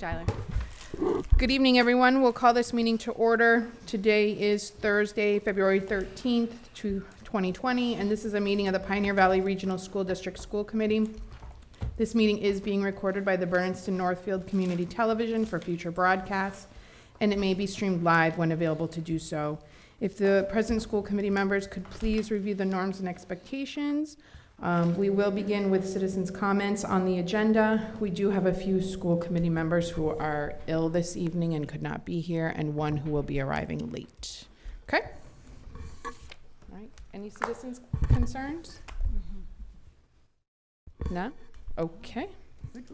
Tyler. Good evening, everyone. We'll call this meeting to order. Today is Thursday, February 13th, 2020, and this is a meeting of the Pioneer Valley Regional School District School Committee. This meeting is being recorded by the Bernardston-Northfield Community Television for future broadcasts, and it may be streamed live when available to do so. If the present school committee members could please review the norms and expectations. We will begin with citizens' comments on the agenda. We do have a few school committee members who are ill this evening and could not be here, and one who will be arriving late. Okay? All right. Any citizens' concerns? No? Okay. It's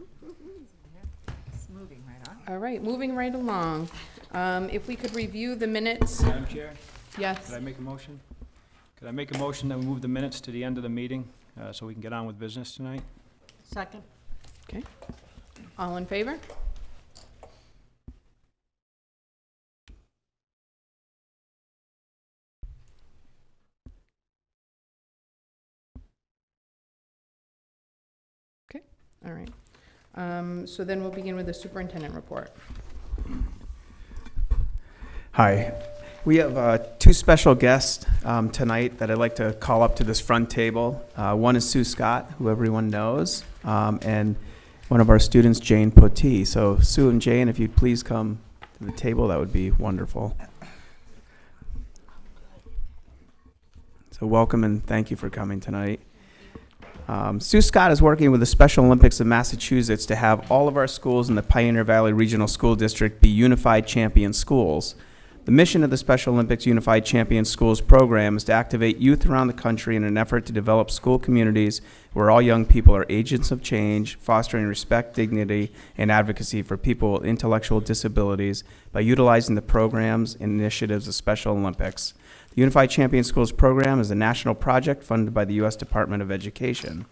moving right on. All right, moving right along. If we could review the minutes. Madam Chair, Yes. could I make a motion? Could I make a motion that we move the minutes to the end of the meeting, so we can get on with business tonight? Second. Okay. All in favor? Okay, all right. So then we'll begin with the superintendent report. Hi. We have two special guests tonight that I'd like to call up to this front table. One is Sue Scott, who everyone knows, and one of our students, Jane Potee. So Sue and Jane, if you'd please come to the table, that would be wonderful. So welcome and thank you for coming tonight. Sue Scott is working with the Special Olympics of Massachusetts to have all of our schools in the Pioneer Valley Regional School District be unified champion schools. The mission of the Special Olympics Unified Champion Schools program is to activate youth around the country in an effort to develop school communities where all young people are agents of change, fostering respect, dignity, and advocacy for people with intellectual disabilities by utilizing the programs and initiatives of Special Olympics. The Unified Champion Schools program is a national project funded by the U.S. Department of Education.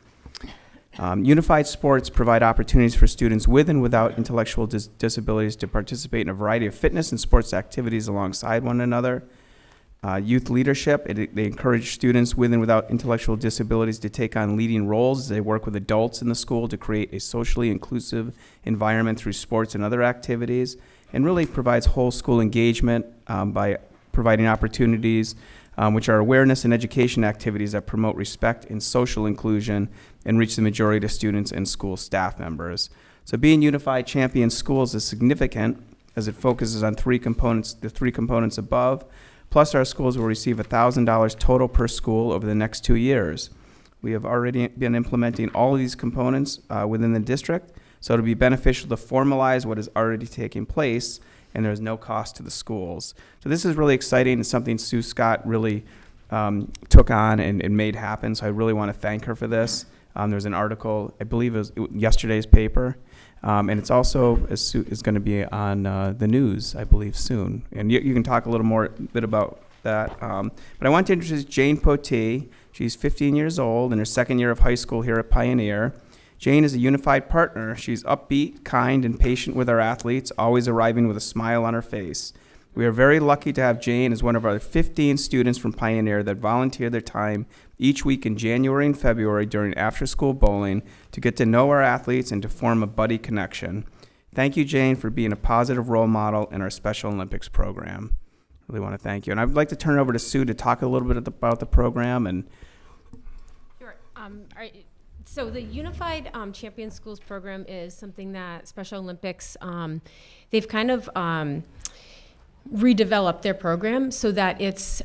Unified sports provide opportunities for students with and without intellectual disabilities to participate in a variety of fitness and sports activities alongside one another. Youth leadership, they encourage students with and without intellectual disabilities to take on leading roles as they work with adults in the school to create a socially inclusive environment through sports and other activities, and really provides whole school engagement by providing opportunities which are awareness and education activities that promote respect and social inclusion and reach the majority of students and school staff members. So being Unified Champion Schools is significant as it focuses on the three components above, plus our schools will receive $1,000 total per school over the next 2 years. We have already been implementing all of these components within the district, so it'll be beneficial to formalize what is already taking place, and there's no cost to the schools. So this is really exciting. It's something Sue Scott really took on and made happen, so I really want to thank her for this. There's an article, I believe it was yesterday's paper, and it's also is going to be on the news, I believe, soon. And you can talk a little more bit about that. But I want to introduce Jane Potee. She's 15 years old in her second year of high school here at Pioneer. Jane is a unified partner. She's upbeat, kind, and patient with our athletes, always arriving with a smile on her face. We are very lucky to have Jane as one of our 15 students from Pioneer that volunteer their time each week in January and February during after-school bowling to get to know our athletes and to form a buddy connection. Thank you, Jane, for being a positive role model in our Special Olympics program. Really want to thank you. And I'd like to turn it over to Sue to talk a little bit about the program. And Sure. So the Unified Champion Schools program is something that Special Olympics, they've kind of redeveloped their program so that it's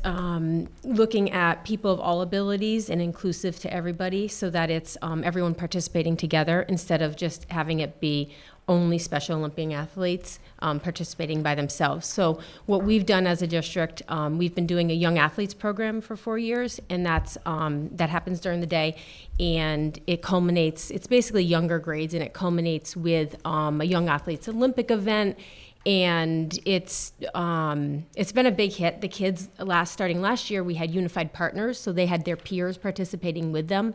looking at people of all abilities and inclusive to everybody, so that it's everyone participating together instead of just having it be only Special Olympic athletes participating by themselves. So what we've done as a district, we've been doing a young athletes program for 4 years, and that happens during the day, and it culminates, it's basically younger grades, and it culminates with a young athletes Olympic event. And it's been a big hit. The kids starting last year, we had unified partners, so they had their peers participating with them,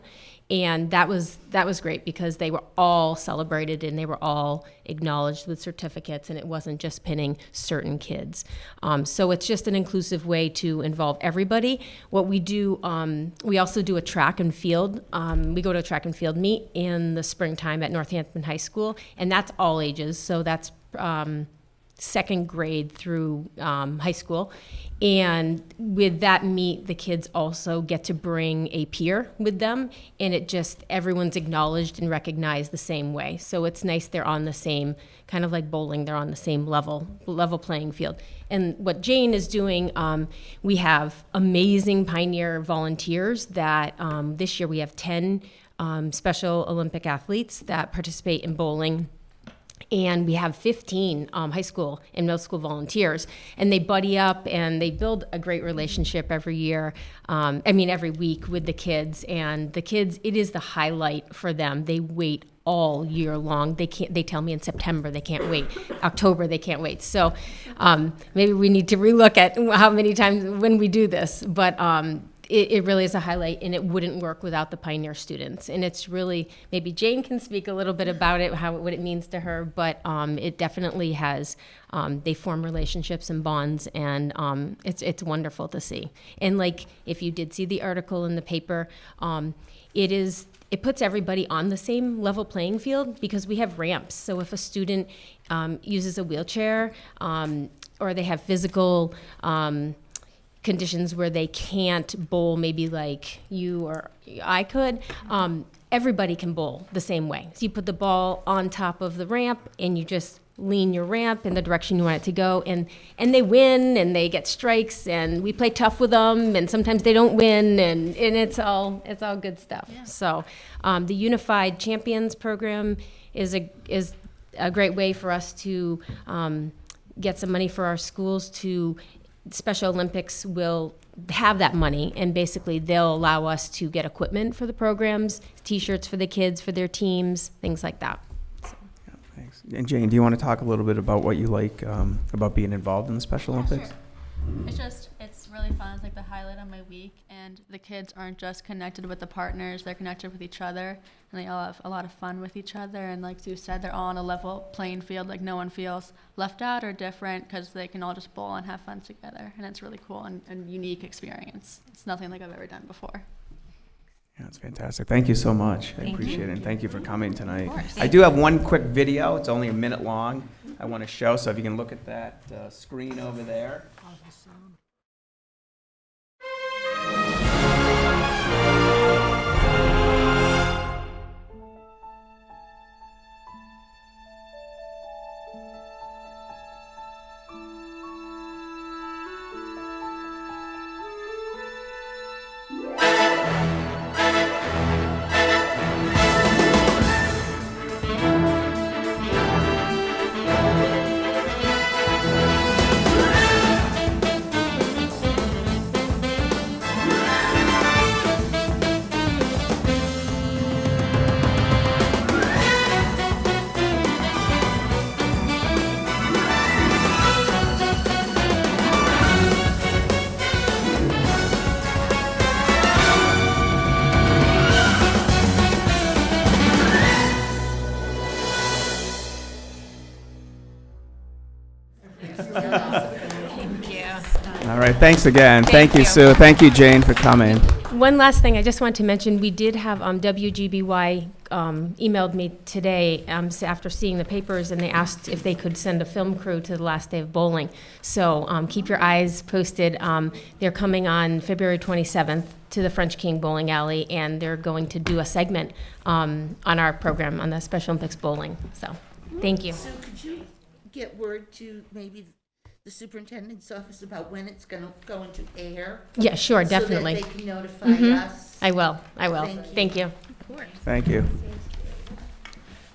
and that was great because they were all celebrated and they were all acknowledged with certificates, and it wasn't just pinning certain kids. So it's just an inclusive way to involve everybody. What we do, we also do a track and field. We go to a track and field meet in the springtime at Northampton High School, and that's all ages. So that's second grade through high school. And with that meet, the kids also get to bring a peer with them, and it just, everyone's acknowledged and recognized the same way. So it's nice they're on the same, kind of like bowling, they're on the same level playing field. And what Jane is doing, we have amazing Pioneer volunteers that this year we have 10 Special Olympic athletes that participate in bowling. And we have 15 high school and middle school volunteers, and they buddy up and they build a great relationship every year. Every week with the kids, and the kids, it is the highlight for them. They wait all year long. They tell me in September they can't wait. October they can't wait. So maybe we need to relook at how many times when we do this, but it really is a highlight, and it wouldn't work without the Pioneer students. And it's really, maybe Jane can speak a little bit about it, what it means to her, but it definitely has, they form relationships and bonds, and it's wonderful to see. And like, if you did see the article in the paper, it puts everybody on the same level playing field, because we have ramps. So if a student uses a wheelchair, or they have physical conditions where they can't bowl, maybe like you or I could, everybody can bowl the same way. So you put the ball on top of the ramp, and you just lean your ramp in the direction you want it to go, and they win, and they get strikes, and we play tough with them, and sometimes they don't win, and it's all good stuff. Yeah. So the Unified Champions program is a great way for us to get some money for our schools to. Special Olympics will have that money, and basically they'll allow us to get equipment for the programs, T-shirts for the kids, for their teams, things like that. So. Yeah, thanks. And Jane, do you want to talk a little bit about what you like about being involved in the Special Olympics? Sure. It's really fun. It's like the highlight of my week, and the kids aren't just connected with the partners, they're connected with each other, and they all have a lot of fun with each other. And like Sue said, they're all on a level playing field, like no one feels left out or different, because they can all just bowl and have fun together. And it's really cool and unique experience. It's nothing like I've ever done before. Yeah, it's fantastic. Thank you so much. I appreciate it. And thank you for coming tonight. Of course. I do have one quick video. It's only a minute long. I want to show, so if you can look at that screen over there. All right, thanks again. Thank you, Sue. Thank you, Jane, for coming. One last thing I just want to mention, we did have WGBY emailed me today after seeing the papers, and they asked if they could send a film crew to the last day of bowling. So keep your eyes posted. They're coming on February 27th to the French King Bowling Alley, and they're going to do a segment on our program on the Special Olympics bowling. So thank you. So could you get word to maybe the superintendent's office about when it's going to go into air? Yeah, sure, definitely. So that they can notify us? I will. Thank you. Thank you.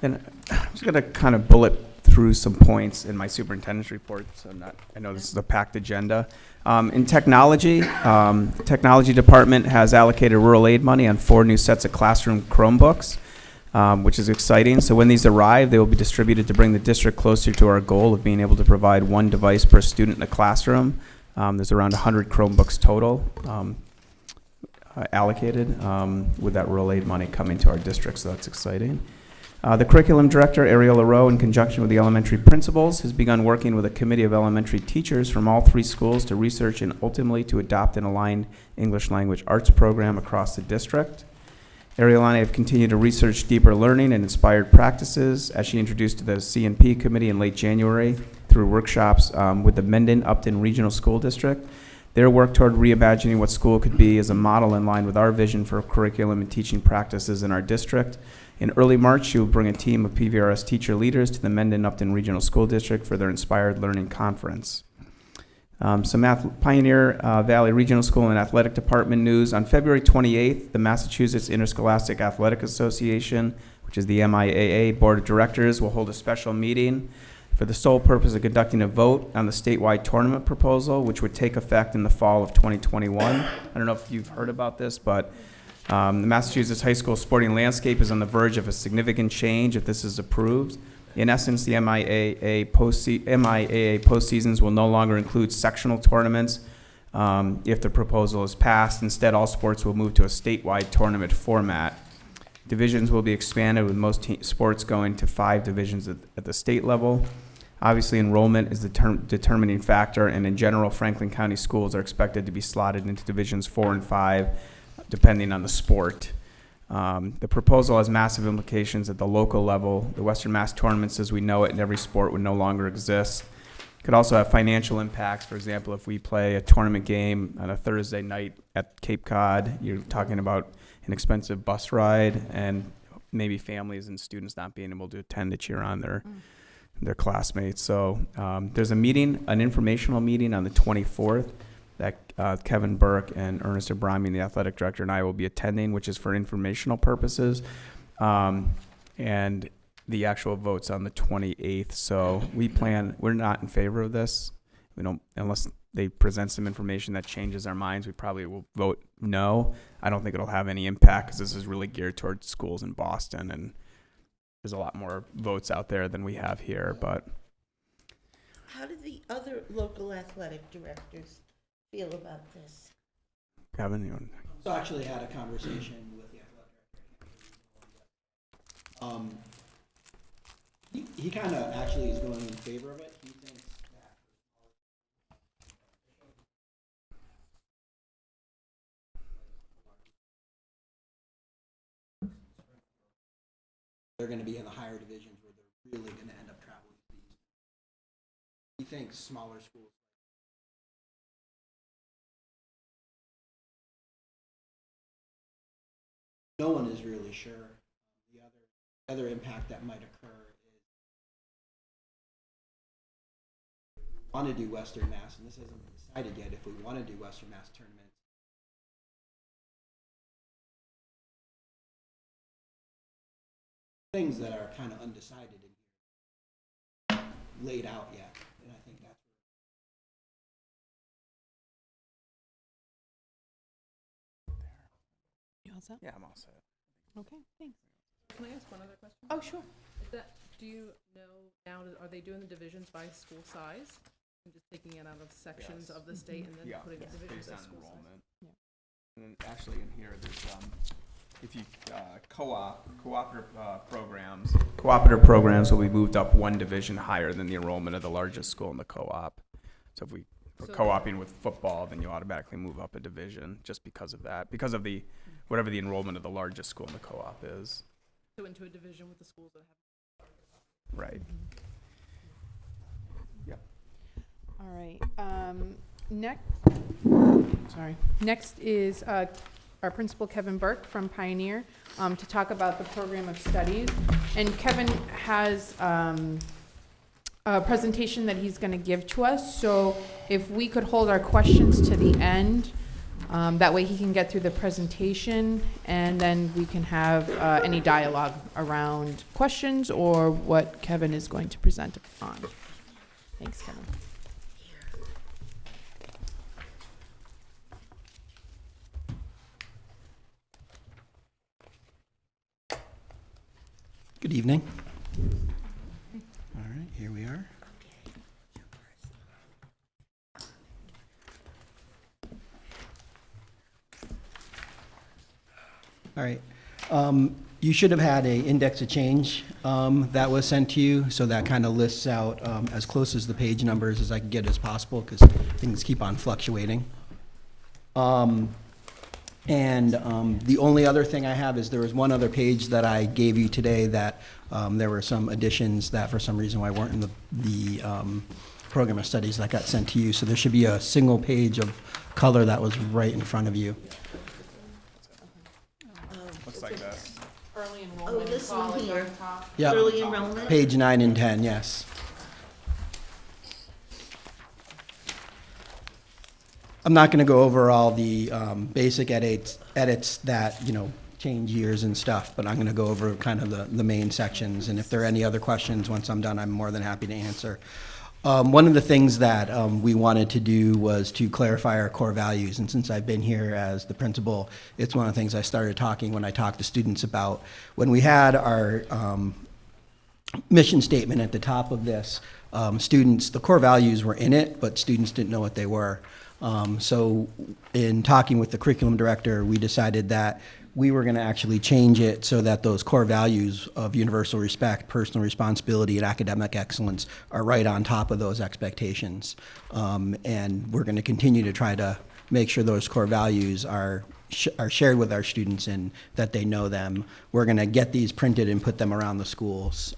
And I'm just going to kind of bullet through some points in my superintendent's report. So I know this is a packed agenda. In technology, technology department has allocated rural aid money on 4 new sets of classroom Chromebooks, which is exciting. So when these arrive, they will be distributed to bring the district closer to our goal of being able to provide 1 device per student in a classroom. There's around 100 Chromebooks total allocated with that rural aid money coming to our district, so that's exciting. The curriculum director, Ariola Rowe, in conjunction with the elementary principals, has begun working with a committee of elementary teachers from all 3 schools to research and ultimately to adopt an aligned English language arts program across the district. Arielani have continued to research deeper learning and inspired practices as she introduced to the C&P committee in late January through workshops with the Mendon-Upton Regional School District. Their work toward reimagining what school could be is a model in line with our vision for curriculum and teaching practices in our district. In early March, she will bring a team of PVRS teacher leaders to the Mendon-Upton Regional School District for their Inspired Learning Conference. Some Pioneer Valley Regional School and Athletic Department news. On February 28th, the Massachusetts Interscholastic Athletic Association, which is the MIAA Board of Directors, will hold a special meeting for the sole purpose of conducting a vote on the statewide tournament proposal, which would take effect in the fall of 2021. I don't know if you've heard about this, but the Massachusetts high school sporting landscape is on the verge of a significant change if this is approved. In essence, the MIAA postseasons will no longer include sectional tournaments if the proposal is passed. Instead, all sports will move to a statewide tournament format. Divisions will be expanded, with most sports going to 5 divisions at the state level. Obviously, enrollment is the determining factor, and in general, Franklin County schools are expected to be slotted into divisions 4 and 5, depending on the sport. The proposal has massive implications at the local level. The Western Mass tournaments as we know it in every sport would no longer exist. It could also have financial impacts. For example, if we play a tournament game on a Thursday night at Cape Cod, you're talking about an expensive bus ride and maybe families and students not being able to attend to cheer on their classmates. So there's a meeting, an informational meeting on the 24th that Kevin Burke and Ernest Abrami, the athletic director, and I will be attending, which is for informational purposes. And the actual vote's on the 28th. So we're not in favor of this. We don't, unless they present some information that changes our minds, we probably will vote no. I don't think it'll have any impact because this is really geared towards schools in Boston, and there's a lot more votes out there than we have here. But How do the other local athletic directors feel about this? Kevin, you want? So I actually had a conversation with the athletic director. He kind of actually is going in favor of it. He thinks that they're going to be in the higher divisions where they're really going to end up traveling to these. He thinks smaller schools. No one is really sure. The other impact that might occur is we want to do Western Mass, and this hasn't been decided yet if we want to do Western Mass tournaments. Things that are kind of undecided in here, laid out yet, and I think that's You all set? Yeah, I'm all set. Okay, thanks. Can I ask one other question? Oh, sure. Is that, do you know now, are they doing the divisions by school size? And just taking it out of sections Yes. of the state and then Yeah, putting the it's divisions based by on school size? enrollment. And then actually in here, there's, if you, cooperative programs will be moved up one division higher than the enrollment of the largest school in the co-op. So if we're So- co-oping with football, then you automatically move up a division just because of that, because of the, whatever the enrollment of the largest school in the co-op is. So into a division with the schools that have. Right. Yep. All right, next is our principal, Kevin Burke from Pioneer, to talk about the program of studies. And Kevin has a presentation that he's going to give to us, so if we could hold our questions to the end, that way he can get through the presentation, and then we can have any dialogue around questions or what Kevin is going to present on. Thanks, Kevin. Good evening. All right, here we are. All right. You should have had a index of change that was sent to you, so that kind of lists out as close as the page numbers as I can get as possible, because things keep on fluctuating. And the only other thing I have is there was one other page that I gave you today that there were some additions that for some reason why weren't in the program of studies that got sent to you. So there should be a single page of color that was right in front of you. Looks like this. Early Oh, enrollment. this one college here. on top. Yep. Early enrollment? Page 9 and 10, yes. I'm not going to go over all the basic edits that, change years and stuff, but I'm going to go over kind of the main sections. And if there are any other questions, once I'm done, I'm more than happy to answer. One of the things that we wanted to do was to clarify our core values. And since I've been here as the principal, it's one of the things I started talking when I talked to students about. When we had our mission statement at the top of this, the core values were in it, but students didn't know what they were. So in talking with the curriculum director, we decided that we were going to actually change it so that those core values of universal respect, personal responsibility, and academic excellence are right on top of those expectations. And we're going to continue to try to make sure those core values are shared with our students and that they know them. We're going to get these printed and put them around the schools.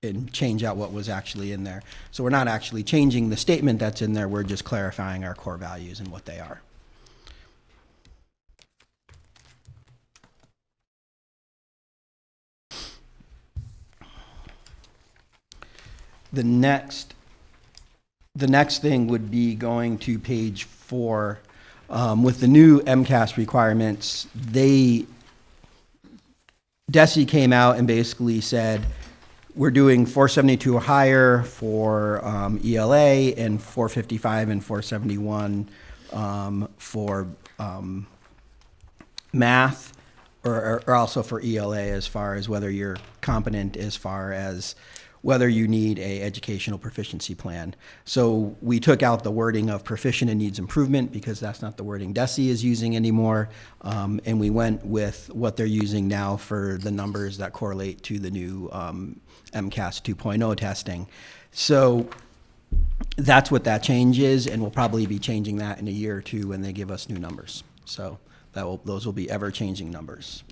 And change out what was actually in there. So we're not actually changing the statement that's in there, we're just clarifying our core values and what they are. The next thing would be going to page 4. With the new MCAS requirements, DESE came out and basically said, we're doing 472 or higher for ELA and 455 and 471 for math, or also for ELA as far as whether you're competent, as far as whether you need a educational proficiency plan. So we took out the wording of proficient and needs improvement because that's not the wording DESE is using anymore, and we went with what they're using now for the numbers that correlate to the new MCAS 2.0 testing. So that's what that change is, and we'll probably be changing that in a year or two when they give us new numbers. So those will be ever-changing numbers.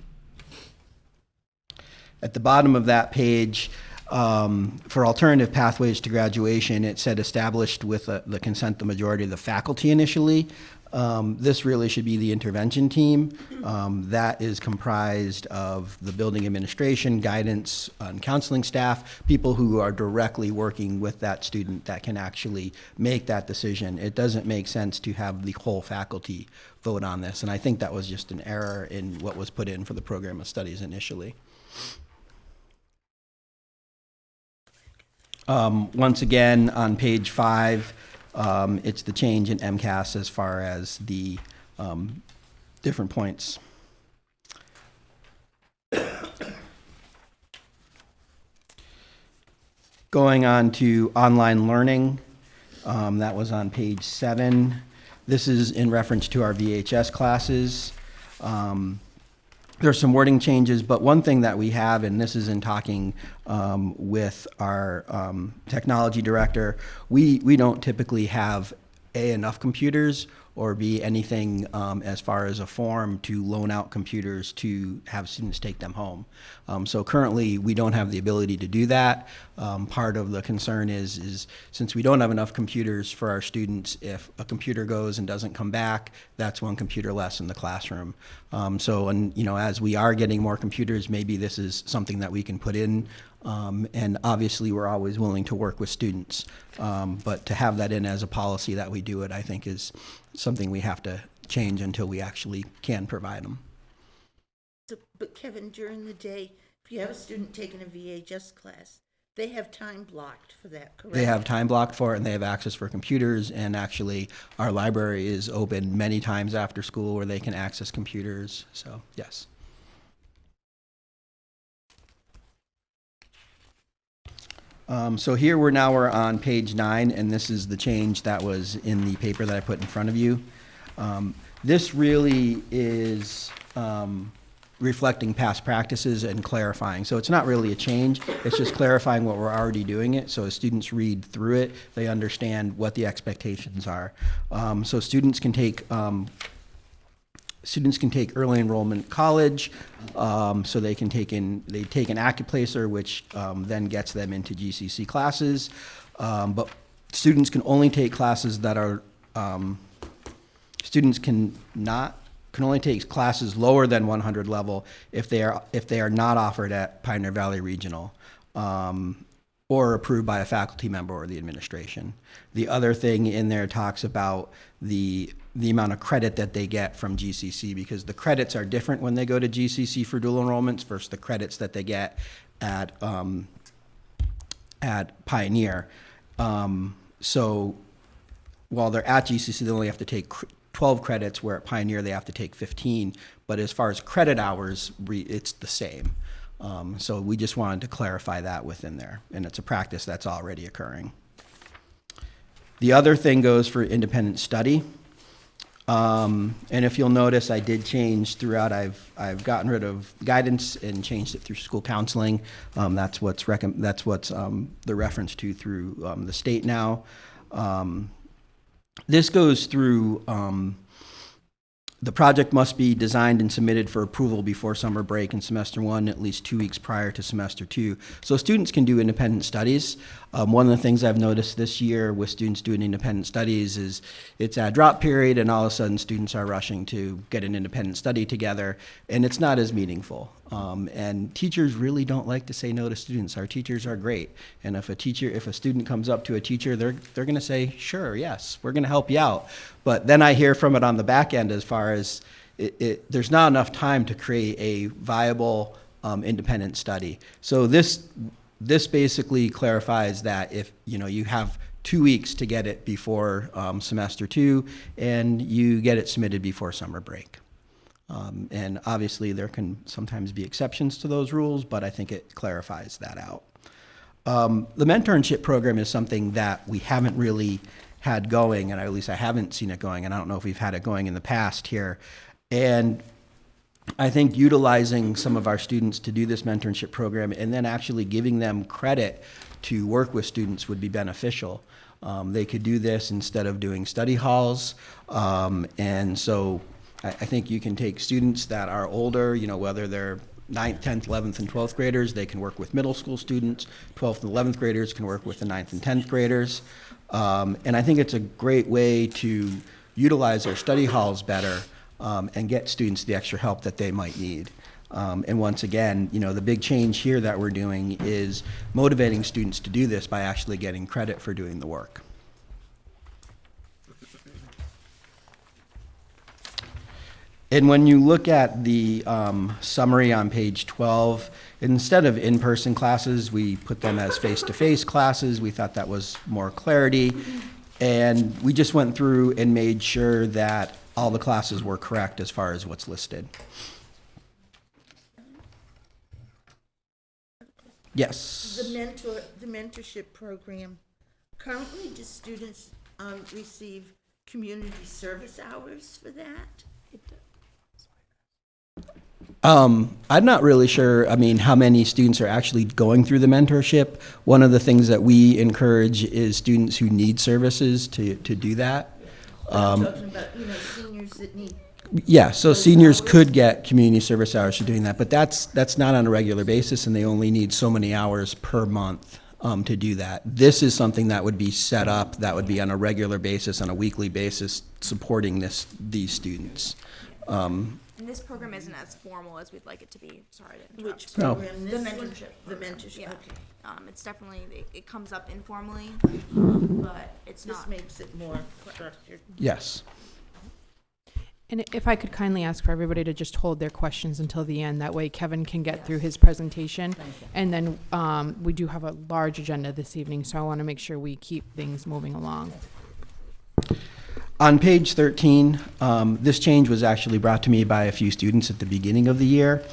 At the bottom of that page, for alternative pathways to graduation, it said established with the consent of the majority of the faculty initially. This really should be the intervention team. That is comprised of the building administration, guidance, and counseling staff, people who are directly working with that student that can actually make that decision. It doesn't make sense to have the whole faculty vote on this, and I think that was just an error in what was put in for the program of studies initially. Once again, on page 5, it's the change in MCAS as far as the different points. Going on to online learning, that was on page 7. This is in reference to our VHS classes. There's some wording changes, but one thing that we have, and this is in talking with our technology director, we don't typically have enough computers or B, anything as far as a form to loan out computers to have students take them home. So currently, we don't have the ability to do that. Part of the concern is since we don't have enough computers for our students, if a computer goes and doesn't come back, that's one computer less in the classroom. As we are getting more computers, maybe this is something that we can put in. And obviously, we're always willing to work with students. But to have that in as a policy that we do it, I think is something we have to change until we actually can provide them. But Kevin, during the day, if you have a student taking a VHS class, they have time blocked for that, correct? They have time blocked for it, and they have access for computers, and actually, our library is open many times after school where they can access computers, so, yes. So here we're on page 9, and this is the change that was in the paper that I put in front of you. This really is reflecting past practices and clarifying. So it's not really a change, it's just clarifying what we're already doing it, so as students read through it, they understand what the expectations are. So students can take students can take early enrollment college, so they take an AccuPlacer, which then gets them into GCC classes. But students can only take classes that are, students can only take classes lower than 100 level if they are not offered at Pioneer Valley Regional, or approved by a faculty member or the administration. The other thing in there talks about the amount of credit that they get from GCC, because the credits are different when they go to GCC for dual enrollments versus the credits that they get at Pioneer. So while they're at GCC, they only have to take 12 credits, where at Pioneer they have to take 15. But as far as credit hours, it's the same. So we just wanted to clarify that within there, and it's a practice that's already occurring. The other thing goes for independent study. And if you'll notice, I did change throughout. I've gotten rid of guidance and changed it through school counseling. That's what's the reference to through the state now. This goes through. The project must be designed and submitted for approval before summer break in semester 1, at least 2 weeks prior to semester 2. So students can do independent studies. One of the things I've noticed this year with students doing independent studies is it's a drop period, and all of a sudden students are rushing to get an independent study together, and it's not as meaningful. And teachers really don't like to say no to students. Our teachers are great, and if a student comes up to a teacher, they're going to say, sure, yes, we're going to help you out. But then I hear from it on the back end as far as there's not enough time to create a viable independent study. So this basically clarifies that if you have 2 weeks to get it before semester 2, and you get it submitted before summer break. And obviously there can sometimes be exceptions to those rules, but I think it clarifies that out. The mentorship program is something that we haven't really had going, and at least I haven't seen it going, and I don't know if we've had it going in the past here. And I think utilizing some of our students to do this mentorship program and then actually giving them credit to work with students would be beneficial. They could do this instead of doing study halls, and so I think you can take students that are older, whether they're 9th, 10th, 11th, and 12th graders, they can work with middle school students. 12th and 11th graders can work with the 9th and 10th graders. And I think it's a great way to utilize our study halls better and get students the extra help that they might need. And once again, the big change here that we're doing is motivating students to do this by actually getting credit for doing the work. And when you look at the summary on page 12, instead of in-person classes, we put them as face-to-face classes. We thought that was more clarity. And we just went through and made sure that all the classes were correct as far as what's listed. Yes. The mentorship program, currently do students receive community service hours for that? I'm not really sure, how many students are actually going through the mentorship. One of the things that we encourage is students who need services to do that. I'm talking about, seniors that need. Yeah, so seniors could get community service hours for doing that, but that's not on a regular basis, and they only need so many hours per month to do that. This is something that would be set up, that would be on a regular basis, on a weekly basis, supporting these students. And this program isn't as formal as we'd like it to be. Sorry to interrupt. Which program? The This one? mentorship. The program. mentorship, Yeah. okay. It's definitely, it comes up informally, but it's This not. makes it more structured. Yes. And if I could kindly ask for everybody to just hold their questions until the end, that way Kevin can get through his presentation. And then we do have a large agenda this evening, so I want to make sure we keep things moving along. On page 13, this change was actually brought to me by a few students at the beginning of the year.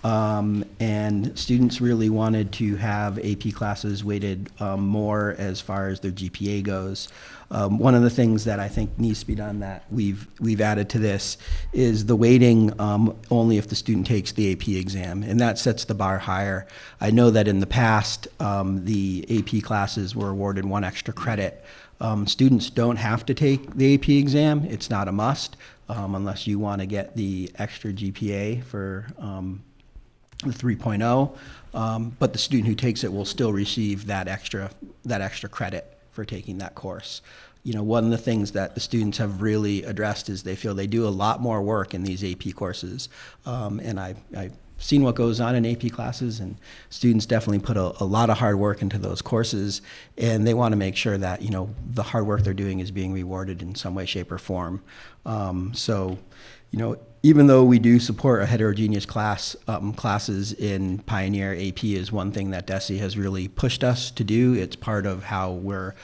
And students really wanted to have AP classes weighted more as far as their GPA goes. One of the things that I think needs to be done that we've added to this is the weighting only if the student takes the AP exam, and that sets the bar higher. I know that in the past, the AP classes were awarded 1 extra credit. Students don't have to take the AP exam. It's not a must, unless you want to get the extra GPA for the 3.0. But the student who takes it will still receive that extra credit for taking that course. You know, one of the things that the students have really addressed is they feel they do a lot more work in these AP courses. And I've seen what goes on in AP classes, and students definitely put a lot of hard work into those courses, and they want to make sure that, you know, the hard work they're doing is being rewarded in some way, shape, or form. So, you know, even though we do support a heterogeneous classes in Pioneer, AP is one thing that DESE has really pushed us to do. It's part of how we're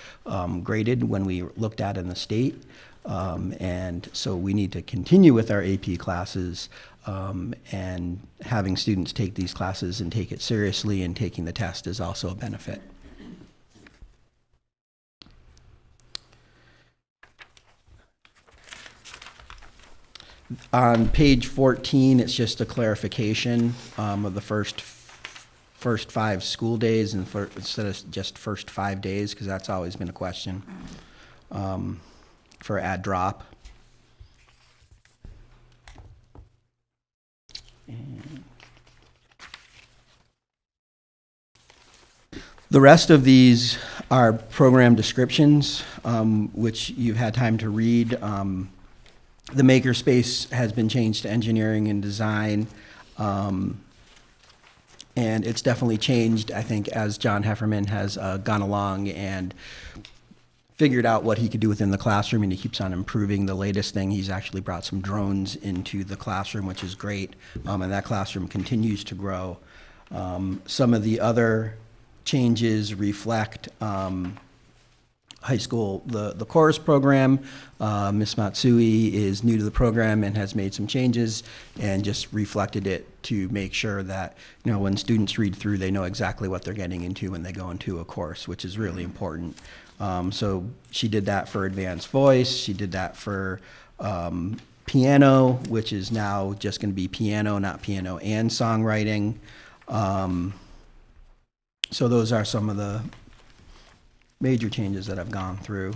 graded when we looked at in the state. And so we need to continue with our AP classes, and having students take these classes and take it seriously and taking the test is also a benefit. On page 14, it's just a clarification of the first 5 school days and instead of just first 5 days, because that's always been a question for add drop. The rest of these are program descriptions, which you've had time to read. The makerspace has been changed to engineering and design, and it's definitely changed, I think, as John Hefferman has gone along and figured out what he could do within the classroom, and he keeps on improving. The latest thing, he's actually brought some drones into the classroom, which is great, and that classroom continues to grow. Some of the other changes reflect high school, the chorus program. Ms. Matsui is new to the program and has made some changes and just reflected it to make sure that, you know, when students read through, they know exactly what they're getting into when they go into a course, which is really important. So she did that for advanced voice. She did that for piano, which is now just going to be piano, not piano and songwriting. So those are some of the major changes that I've gone through.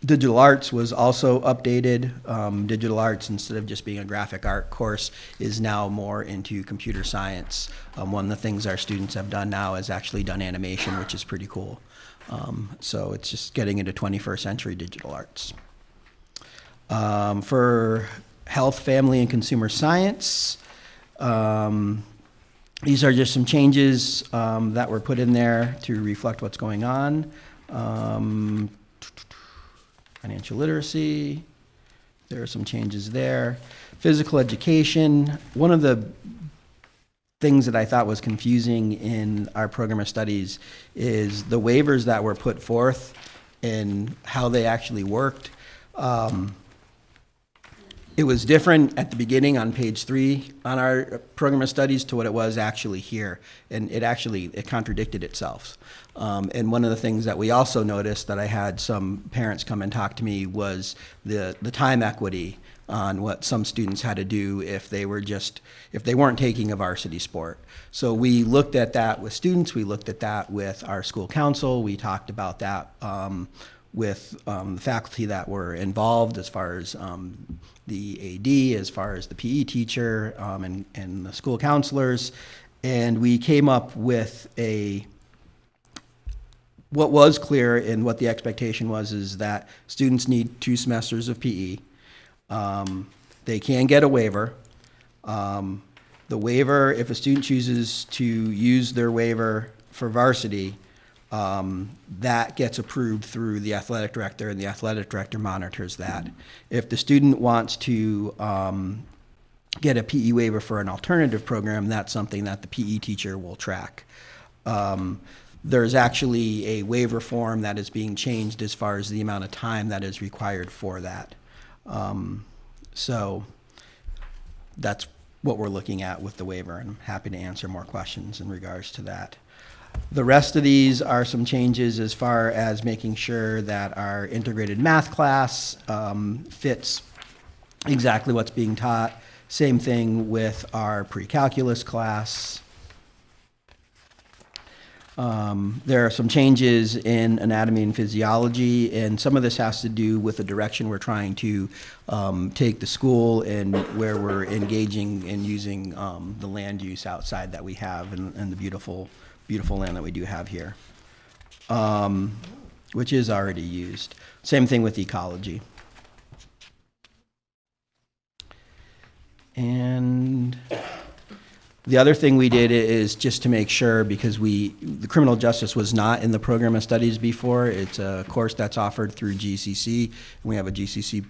Digital arts was also updated. Digital arts, instead of just being a graphic art course, is now more into computer science. One of the things our students have done now is actually done animation, which is pretty cool. So it's just getting into 21st century digital arts. For health, family, and consumer science, these are just some changes that were put in there to reflect what's going on. Financial literacy, there are some changes there. Physical education, one of the things that I thought was confusing in our program of studies is the waivers that were put forth and how they actually worked. It was different at the beginning on page 3 on our program of studies to what it was actually here. And it contradicted itself. And one of the things that we also noticed that I had some parents come and talk to me was the time equity on what some students had to do if they weren't taking a varsity sport. So we looked at that with students, we looked at that with our school council, we talked about that with the faculty that were involved as far as the AD, as far as the PE teacher, and the school counselors, and we came up with what was clear and what the expectation was is that students need 2 semesters of PE. They can get a waiver. The waiver, if a student chooses to use their waiver for varsity, that gets approved through the athletic director, and the athletic director monitors that. If the student wants to get a PE waiver for an alternative program, that's something that the PE teacher will track. There's actually a waiver form that is being changed as far as the amount of time that is required for that. So that's what we're looking at with the waiver, and I'm happy to answer more questions in regards to that. The rest of these are some changes as far as making sure that our integrated math class fits exactly what's being taught. Same thing with our pre-calculus class. There are some changes in anatomy and physiology, and some of this has to do with the direction we're trying to take the school and where we're engaging and using the land use outside that we have and the beautiful land that we do have here, which is already used. Same thing with ecology. And the other thing we did is just to make sure, because the criminal justice was not in the program of studies before. It's a course that's offered through GCC, and we have a GCC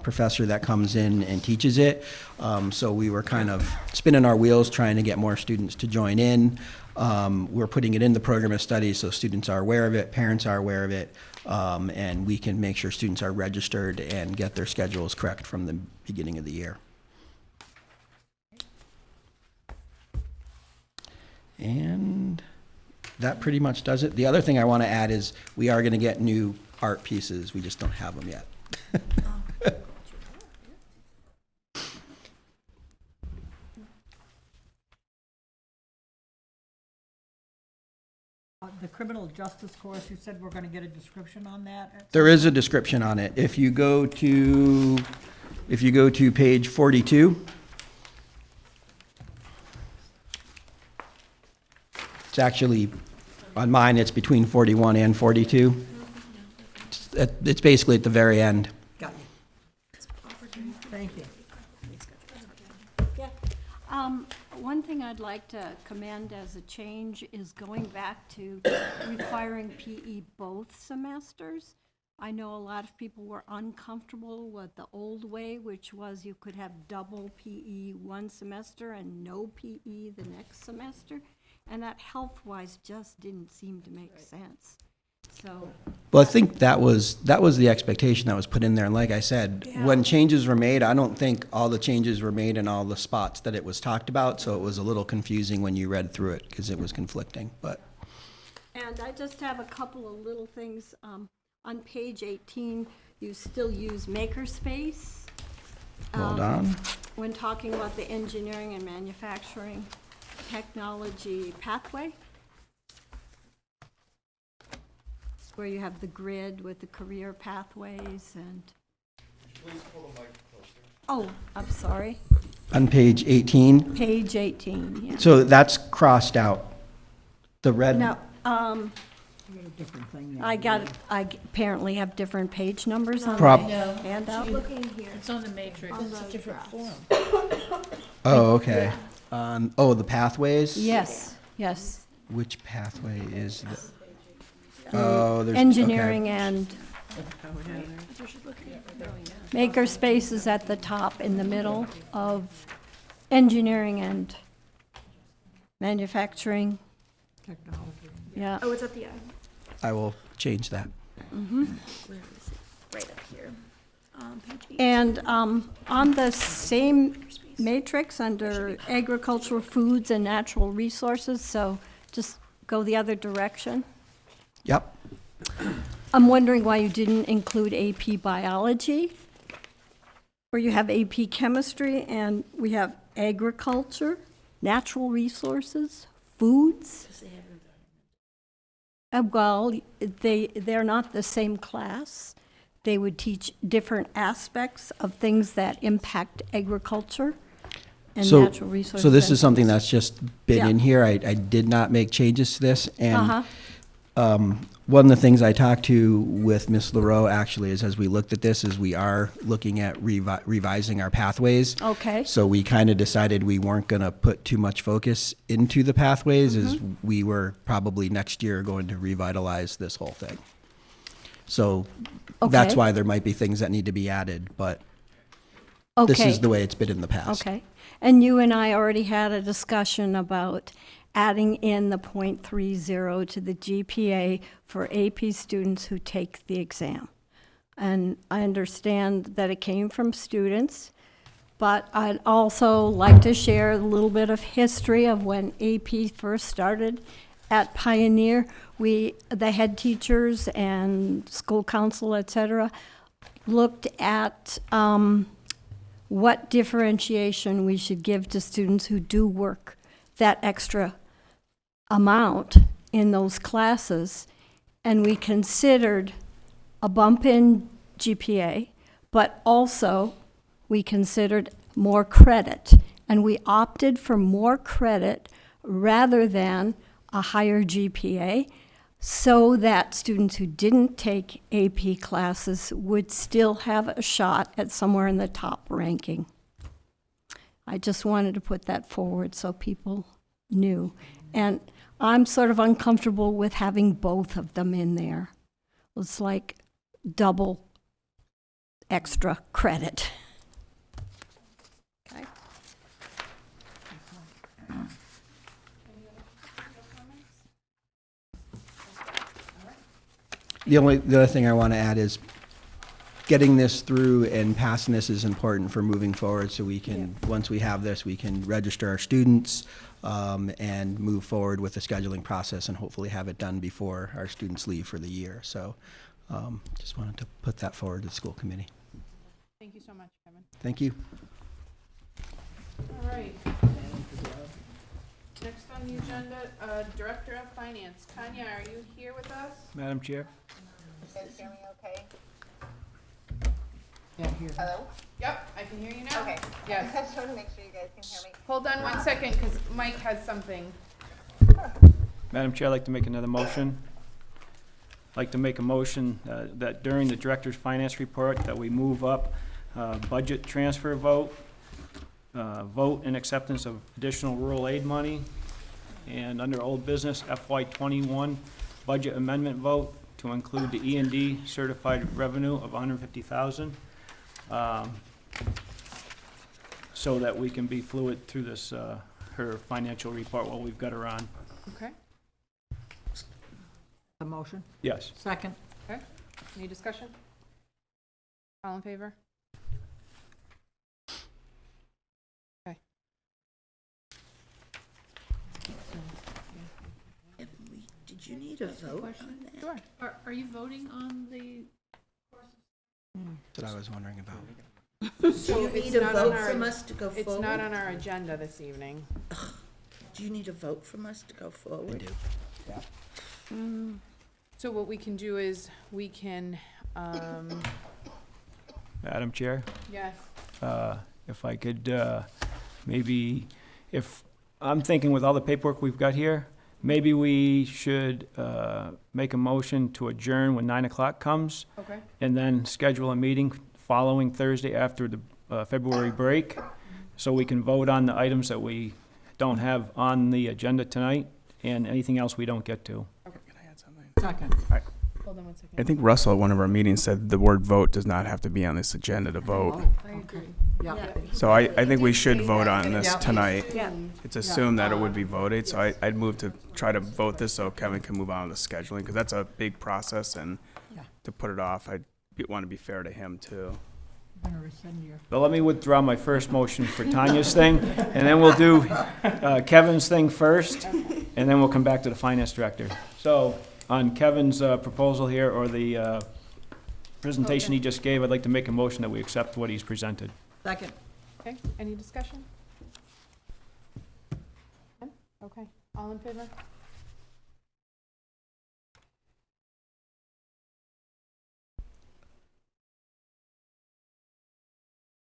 professor that comes in and teaches it. So we were kind of spinning our wheels trying to get more students to join in. We're putting it in the program of studies so students are aware of it, parents are aware of it, and we can make sure students are registered and get their schedules correct from the beginning of the year. And that pretty much does it. The other thing I want to add is we are going to get new art pieces. We just don't have them yet. The criminal justice course, you said we're gonna get a description on that? There is a description on it. If you go to page 42, it's actually, on mine, it's between 41 and 42. It's basically at the very end. Got you. Thank you. One thing I'd like to commend as a change is going back to requiring PE both semesters. I know a lot of people were uncomfortable with the old way, which was you could have double PE one semester and no PE the next semester. And that health-wise just didn't seem to make sense. So, Well, I think that was the expectation that was put in there. And like I said, when changes were made, I don't think all the changes were made in all the spots that it was talked about. So it was a little confusing when you read through it because it was conflicting, but. and I just have a couple of little things. On page 18, you still use makerspace. Hold on. When talking about the engineering and manufacturing technology pathway, where you have the grid with the career pathways and. Please pull the mic closer. Oh, I'm sorry. On page 18, Page 18, yeah. so that's crossed out. The red. Now, You got a different thing there. I apparently have different page numbers on Prop- my handout. Looking here. It's on the matrix. On the graph. Oh, okay. The pathways? Yes, yes. Which pathway is the? Oh, there's. Engineering and makerspace is at the top in the middle of engineering and manufacturing. Technology. Yeah. Oh, it's at the end. I will change that. Where is it? Right up here. Page 8. And on the same matrix under agricultural foods and natural resources, so just go the other direction. Yep. I'm wondering why you didn't include AP biology, where you have AP chemistry, and we have agriculture, natural resources, foods. Well, they're not the same class. They would teach different aspects of things that impact agriculture and So- natural resources. So this and is something foods. that's just been Yeah. in here. I did not make changes to this. Uh-huh. And one of the things I talked to with Ms. LaRoe actually is, as we looked at this, is we are looking at revising our pathways. Okay. So we kind of decided we weren't going to put too much focus into the pathways, as we were probably next year going to revitalize this whole thing. So that's Okay. why there might be things that need to be added, but this Okay. is the way it's been in the past. Okay. And you and I already had a discussion about adding in the .30 to the GPA for AP students who take the exam. And I understand that it came from students, but I'd also like to share a little bit of history of when AP first started at Pioneer. The head teachers and school council, et cetera, looked at what differentiation we should give to students who do work that extra amount in those classes, and we considered a bump in GPA, but also we considered more credit, and we opted for more credit rather than a higher GPA, so that students who didn't take AP classes would still have a shot at somewhere in the top ranking. I just wanted to put that forward so people knew. And I'm sort of uncomfortable with having both of them in there. It's like double extra credit. Okay. The other thing I want to add is getting this through and passing this is important for moving forward, so we can, once we have this, we can register our students and move forward with the scheduling process and hopefully have it done before our students leave for the year. So just wanted to put that forward to the school committee. Thank you so much, Kevin. Thank you. All right. Next on the agenda, Director of Finance. Tanya, are you here with us? Madam Chair? You guys hear me okay? Yeah, here. Hello? Yep, I can hear you now. Okay. Yes. I just want to make sure you guys can hear me. Hold on 1 second, because Mike has something. Madam Chair, I'd like to make another motion. I'd like to make a motion that during the Director's Finance Report, that we move up budget transfer vote, vote and acceptance of additional rural aid money, and under old business, FY '21 budget amendment vote to include the E&D certified revenue of $150,000, so that we can be fluid through this, her financial report while we've got her on. Okay. The motion? Yes. Second? Okay. Any discussion? All in favor? Okay. Did you need a vote on that? Sure. Are you voting on the? That's what I was wondering about. Do you need a not on vote our- from us to go forward? It's not on our agenda this evening. Do you need a vote from us to go forward? We do. So what we can do is, we can, Madam Chair? yes, If I could, maybe, if, I'm thinking with all the paperwork we've got here, maybe we should make a motion to adjourn when 9 o'clock comes, okay. and then schedule a meeting following Thursday after the February break, so we can vote on the items that we don't have on the agenda tonight, and anything else we don't get to. Second. Hold on 1 second. I think Russell at one of our meetings said the word vote does not have to be on this agenda to vote. I agree. Yeah. So I think we should vote on this Yeah. tonight. Yeah. It's assumed that it would be voted, so I'd move to try to vote this so Kevin can move on with the scheduling, because that's a big process, and Yeah. to put it off, I'd want to be fair to him too. I'm gonna rescind your. But let me withdraw my first motion for Tanya's thing, and then we'll do Kevin's thing first, and then we'll come back to the finance director. So, on Kevin's proposal here, or the presentation he just gave, I'd like to make a motion that we accept what he's presented. Second. Okay, any discussion? Okay, all in favor?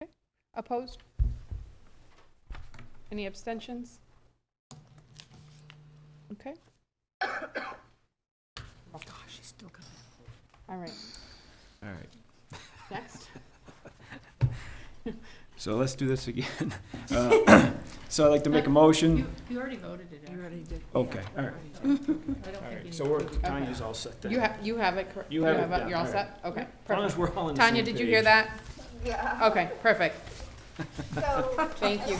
Okay, opposed? Any abstentions? Okay, Oh, gosh, she's still coming. all right, All right. next. So let's do this again. So I'd like to make a motion. You already voted it. You already did. Okay, all right. I don't All think you right, need so to we're, vote. Tanya's all set then. You have it, correct? You have it down, You're all all set? Okay, As long as perfect. we're all on the same Tanya, did you hear page. that? Yeah. Okay, perfect. So, Thank you.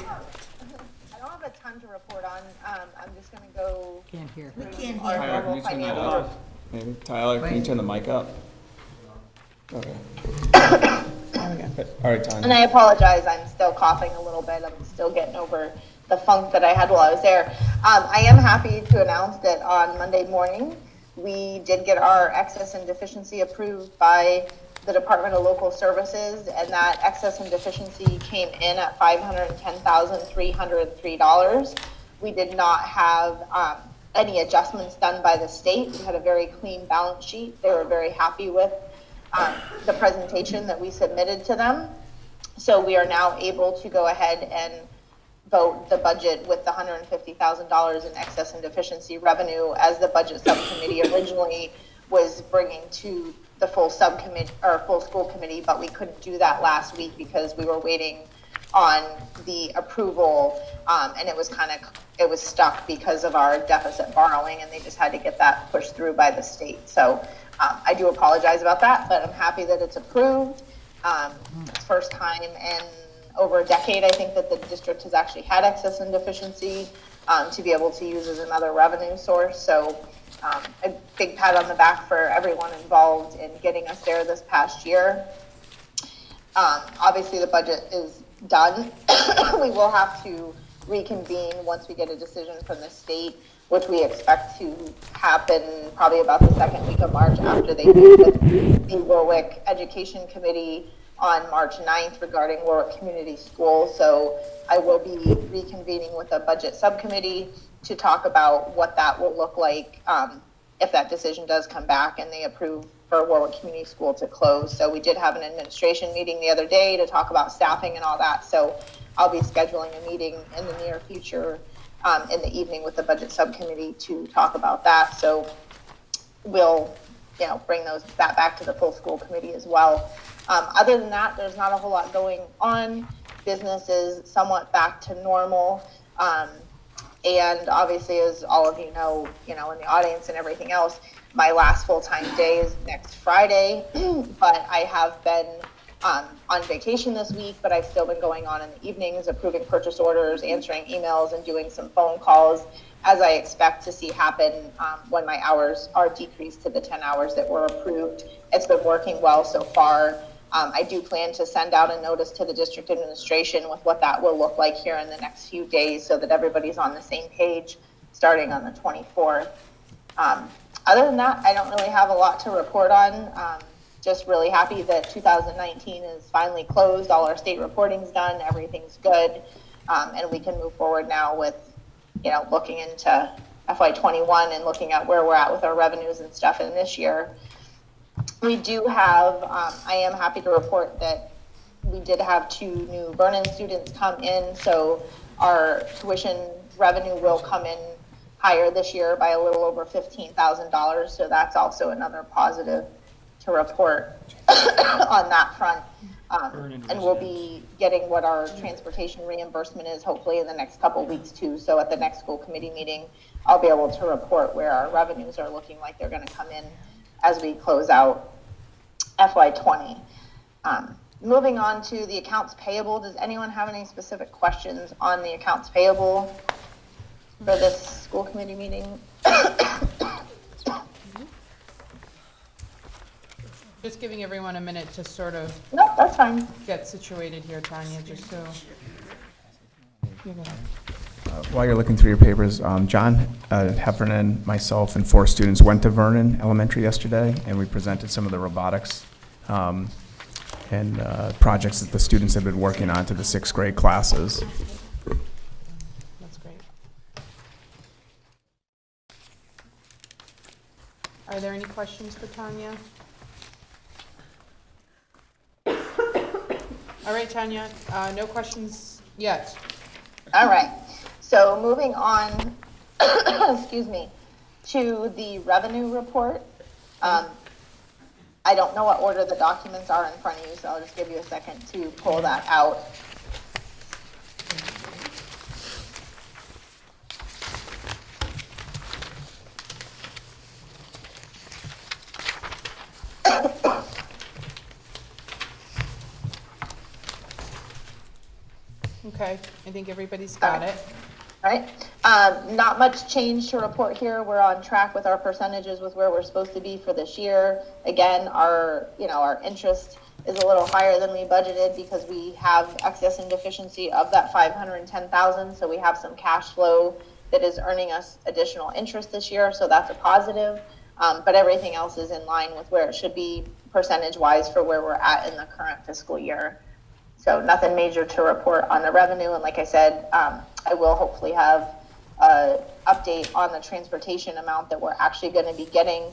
I don't have a ton to report on. I'm just going to go Can't hear. We can't our hear. normal financial. Maybe Tyler, can you turn the mic up? Okay. All right, Tanya. And I apologize, I'm still coughing a little bit. I'm still getting over the funk that I had while I was there. I am happy to announce that on Monday morning, we did get our excess and deficiency approved by the Department of Local Services, and that excess and deficiency came in at $510,303. We did not have any adjustments done by the state. We had a very clean balance sheet. They were very happy with the presentation that we submitted to them. So we are now able to go ahead and vote the budget with the $150,000 in excess and deficiency revenue as the budget subcommittee originally was bringing to the full subcommittee or full school committee, but we couldn't do that last week because we were waiting on the approval, and it was stuck because of our deficit borrowing, and they just had to get that pushed through by the state. So I do apologize about that, but I'm happy that it's approved. It's first time in over a decade, I think, that the district has actually had excess and deficiency to be able to use as another revenue source. So a big pat on the back for everyone involved in getting us there this past year. Obviously, the budget is done. We will have to reconvene once we get a decision from the state, which we expect to happen probably about the second week of March after they meet with the Warwick Education Committee on March 9th regarding Warwick Community Schools. So I will be reconvening with a budget subcommittee to talk about what that will look like if that decision does come back and they approve for Warwick Community School to close. So we did have an administration meeting the other day to talk about staffing and all that. So I'll be scheduling a meeting in the near future in the evening with the budget subcommittee to talk about that. So we'll, bring that back to the full school committee as well. Other than that, there's not a whole lot going on. Business is somewhat back to normal. And obviously, as all of you know, in the audience and everything else, my last full-time day is next Friday, but I have been on vacation this week, but I've still been going on in the evenings, approving purchase orders, answering emails, and doing some phone calls, as I expect to see happen when my hours are decreased to the 10 hours that were approved. It's been working well so far. I do plan to send out a notice to the district administration with what that will look like here in the next few days so that everybody's on the same page starting on the 24th. Other than that, I don't really have a lot to report on. Just really happy that 2019 is finally closed. All our state reporting's done. Everything's good. And we can move forward now with, looking into FY21 and looking at where we're at with our revenues and stuff in this year. We do have, I am happy to report that we did have 2 new Vernon students come in. So our tuition revenue will come in higher this year by a little over $15,000. So that's also another positive to report on that front. And we'll be getting what our transportation reimbursement is hopefully in the next couple weeks too. So at the next school committee meeting, I'll be able to report where our revenues are looking like they're going to come in as we close out FY20. Moving on to the accounts payable. Does anyone have any specific questions on the accounts payable for this school committee meeting? Just giving everyone a minute to sort of No, that's fine. get situated here, Tanya, just so. You're gonna- While you're looking through your papers, John Heffernan, myself, and 4 students went to Vernon Elementary yesterday, and we presented some of the robotics and projects that the students have been working on to the 6th grade classes. That's great. Are there any questions for Tanya? All right, Tanya, no questions yet. All right. So moving on, excuse me, to the revenue report. I don't know what order the documents are in front of you, so I'll just give you a second to pull that out. Okay, I think everybody's got it. All right. Not much change to report here. We're on track with our percentages with where we're supposed to be for this year. Again, our interest is a little higher than we budgeted because we have excess and deficiency of that $510,000. So we have some cash flow that is earning us additional interest this year. So that's a positive. But everything else is in line with where it should be percentage-wise for where we're at in the current fiscal year. So nothing major to report on the revenue. And like I said, I will hopefully have update on the transportation amount that we're actually going to be getting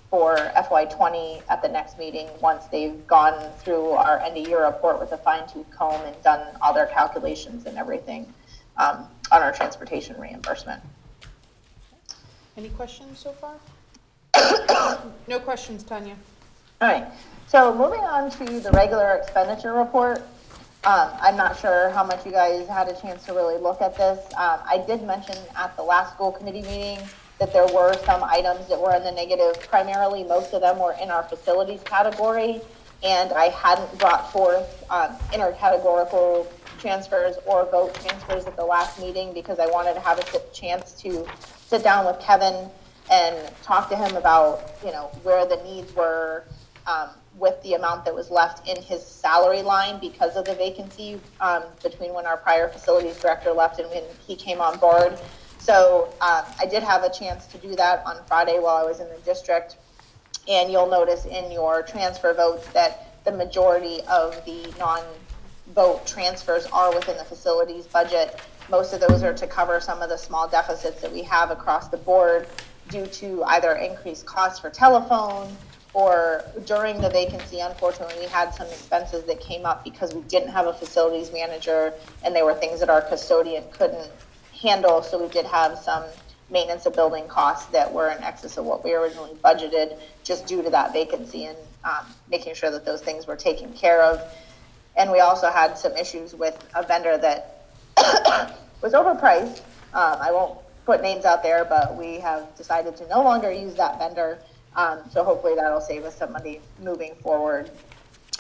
for FY20 at the next meeting, once they've gone through our end of year report with a fine-tooth comb and done all their calculations and everything on our transportation reimbursement. Any questions so far? No questions, Tanya. All right, so moving on to the regular expenditure report. I'm not sure how much you guys had a chance to really look at this. I did mention at the last school committee meeting that there were some items that were in the negative. Primarily, most of them were in our facilities category, and I hadn't brought forth intercategorical transfers or vote transfers at the last meeting because I wanted to have a chance to sit down with Kevin and talk to him about, you know, where the needs were with the amount that was left in his salary line because of the vacancy between when our prior facilities director left and when he came on board. So I did have a chance to do that on Friday while I was in the district, and you'll notice in your transfer votes that the majority of the non-vote transfers are within the facilities budget. Most of those are to cover some of the small deficits that we have across the board due to either increased costs for telephone, or during the vacancy, unfortunately, we had some expenses that came up because we didn't have a facilities manager, and they were things that our custodian couldn't handle. So we did have some maintenance of building costs that were in excess of what we originally budgeted just due to that vacancy, and making sure that those things were taken care of. And we also had some issues with a vendor that was overpriced. I won't put names out there, but we have decided to no longer use that vendor. So hopefully that'll save us some money moving forward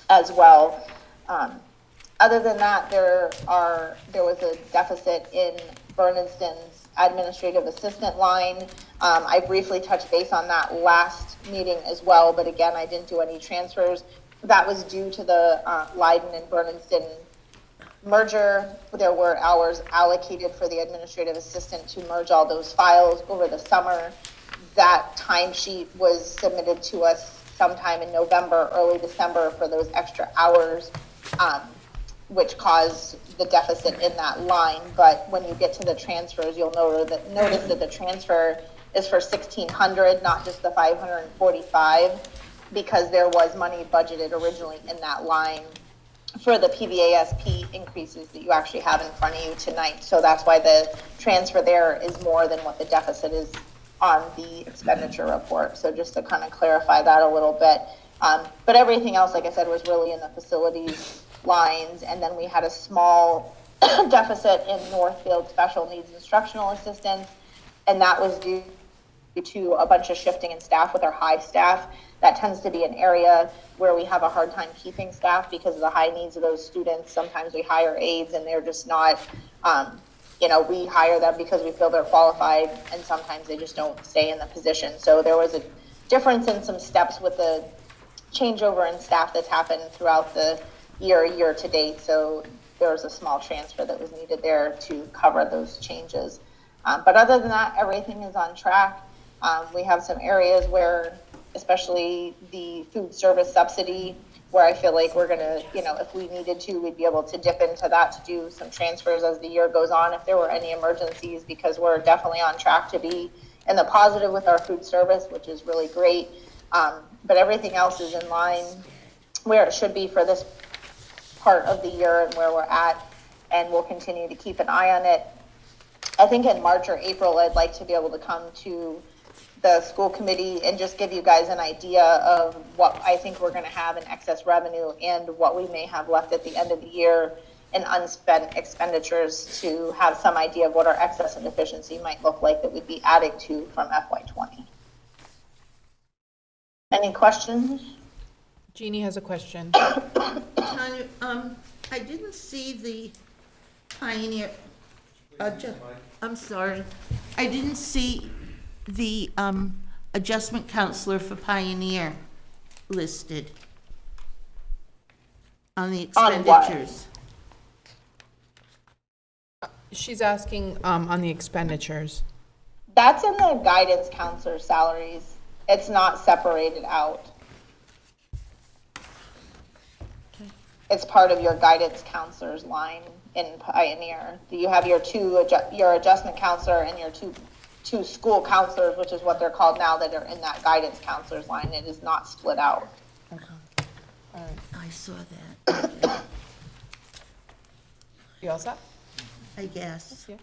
as well. Other than that, there was a deficit in Bernardston's administrative assistant line. I briefly touched base on that last meeting as well, but again, I didn't do any transfers. That was due to the Leiden and Bernardston merger. There were hours allocated for the administrative assistant to merge all those files over the summer. That timesheet was submitted to us sometime in November, early December for those extra hours, which caused the deficit in that line. But when you get to the transfers, you'll notice that the transfer is for $1,600, not just the $545, because there was money budgeted originally in that line for the PVASP increases that you actually have in front of you tonight. So that's why the transfer there is more than what the deficit is on the expenditure report. So just to kind of clarify that a little bit. But everything else, like I said, was really in the facilities lines. And then we had a small deficit in Northfield special needs instructional assistance. And that was due to a bunch of shifting in staff with our high staff. That tends to be an area where we have a hard time keeping staff because of the high needs of those students. Sometimes we hire aides and they're just not, we hire them because we feel they're qualified, and sometimes they just don't stay in the position. So there was a difference in some steps with the changeover in staff that's happened throughout the year to date. So there was a small transfer that was needed there to cover those changes. But other than that, everything is on track. We have some areas where, especially the food service subsidy, where I feel like we're going to, if we needed to, we'd be able to dip into that to do some transfers as the year goes on if there were any emergencies, because we're definitely on track to be in the positive with our food service, which is really great. But everything else is in line where it should be for this part of the year and where we're at, and we'll continue to keep an eye on it. I think in March or April, I'd like to be able to come to the school committee and just give you guys an idea of what I think we're going to have in excess revenue and what we may have left at the end of the year in unspent expenditures, to have some idea of what our excess and deficiency might look like that we'd be adding to from FY20. Any questions? Jeannie has a question. Tanya, I didn't see the Pioneer, I'm sorry, I didn't see the adjustment counselor for Pioneer listed on the expenditures. She's asking on the expenditures. That's in the guidance counselor salaries. It's not separated out. It's part of your guidance counselor's line in Pioneer. You have your your adjustment counselor and your two school counselors, which is what they're called now, that are in that guidance counselors line. It is not split out. Okay. All right. I saw that. You all set? I guess. Yeah.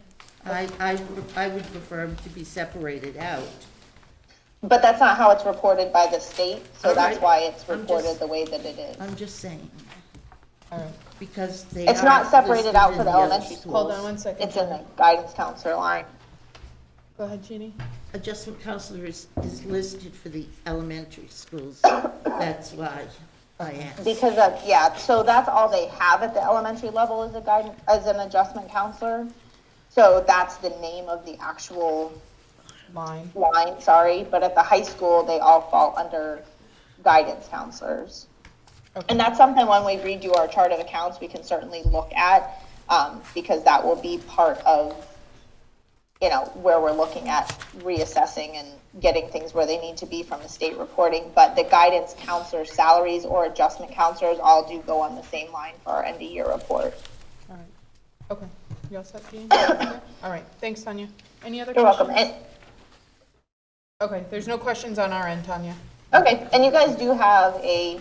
I would prefer them to be separated out. But that's not how it's reported by the state, so All that's right. why it's I'm reported just- the way that it is. I'm just saying, All right. because they It's are not separated listed out in for the other elementary schools. Hold on one second. It's in the guidance counselor line. Go ahead, Jeannie. Adjustment counselor is listed for the elementary schools. That's why I asked. Because of, yeah, so that's all they have at the elementary level as as an adjustment counselor. So that's the name of the actual Line. line, sorry, but at the high school, they all fall under guidance counselors. Okay. And that's something when we redo our chart of accounts, we can certainly look at, because that will be part of, you know, where we're looking at reassessing and getting things where they need to be from the state reporting. But the guidance counselor salaries or adjustment counselors all do go on the same line for our end of year report. All right. Okay. You all set, Jeannie? All right. Thanks, Tanya. Any other You're questions? welcome. Okay, there's no questions on our end, Tanya. Okay, and you guys do have a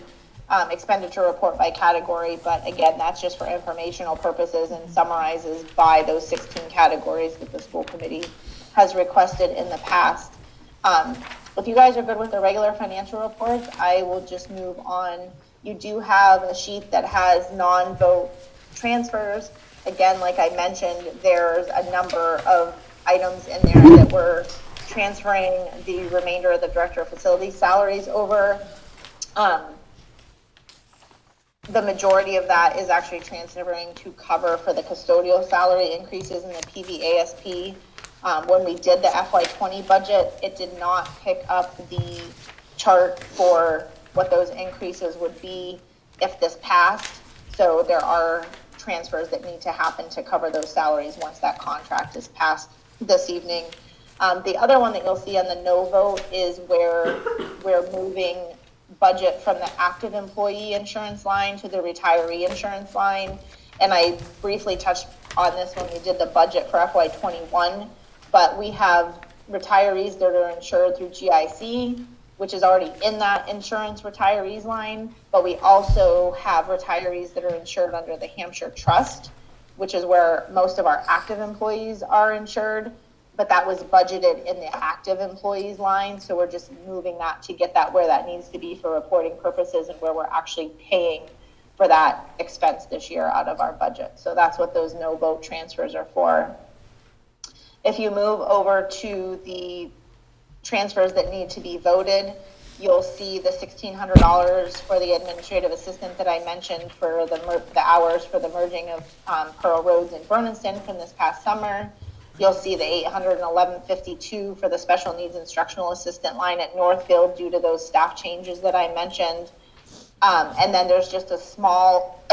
expenditure report by category, but again, that's just for informational purposes and summarizes by those 16 categories that the school committee has requested in the past. If you guys are good with the regular financial reports, I will just move on. You do have a sheet that has non-vote transfers. Again, like I mentioned, there's a number of items in there that we're transferring the remainder of the director of facilities salaries over. The majority of that is actually transferring to cover for the custodial salary increases in the PVASP. When we did the FY20 budget, it did not pick up the chart for what those increases would be if this passed. So there are transfers that need to happen to cover those salaries once that contract is passed this evening. The other one that you'll see on the no vote is where we're moving budget from the active employee insurance line to the retiree insurance line. And I briefly touched on this when we did the budget for FY21, but we have retirees that are insured through GIC, which is already in that insurance retirees line, but we also have retirees that are insured under the Hampshire Trust, which is where most of our active employees are insured. But that was budgeted in the active employees line, so we're just moving that to get that where that needs to be for reporting purposes and where we're actually paying for that expense this year out of our budget. So that's what those no vote transfers are for. If you move over to the transfers that need to be voted, you'll see the $1,600 for the administrative assistant that I mentioned for the hours for the merging of Pearl Roads and Bernardston from this past summer. You'll see the $811.52 for the special needs instructional assistant line at Northfield due to those staff changes that I mentioned. And then there's just a small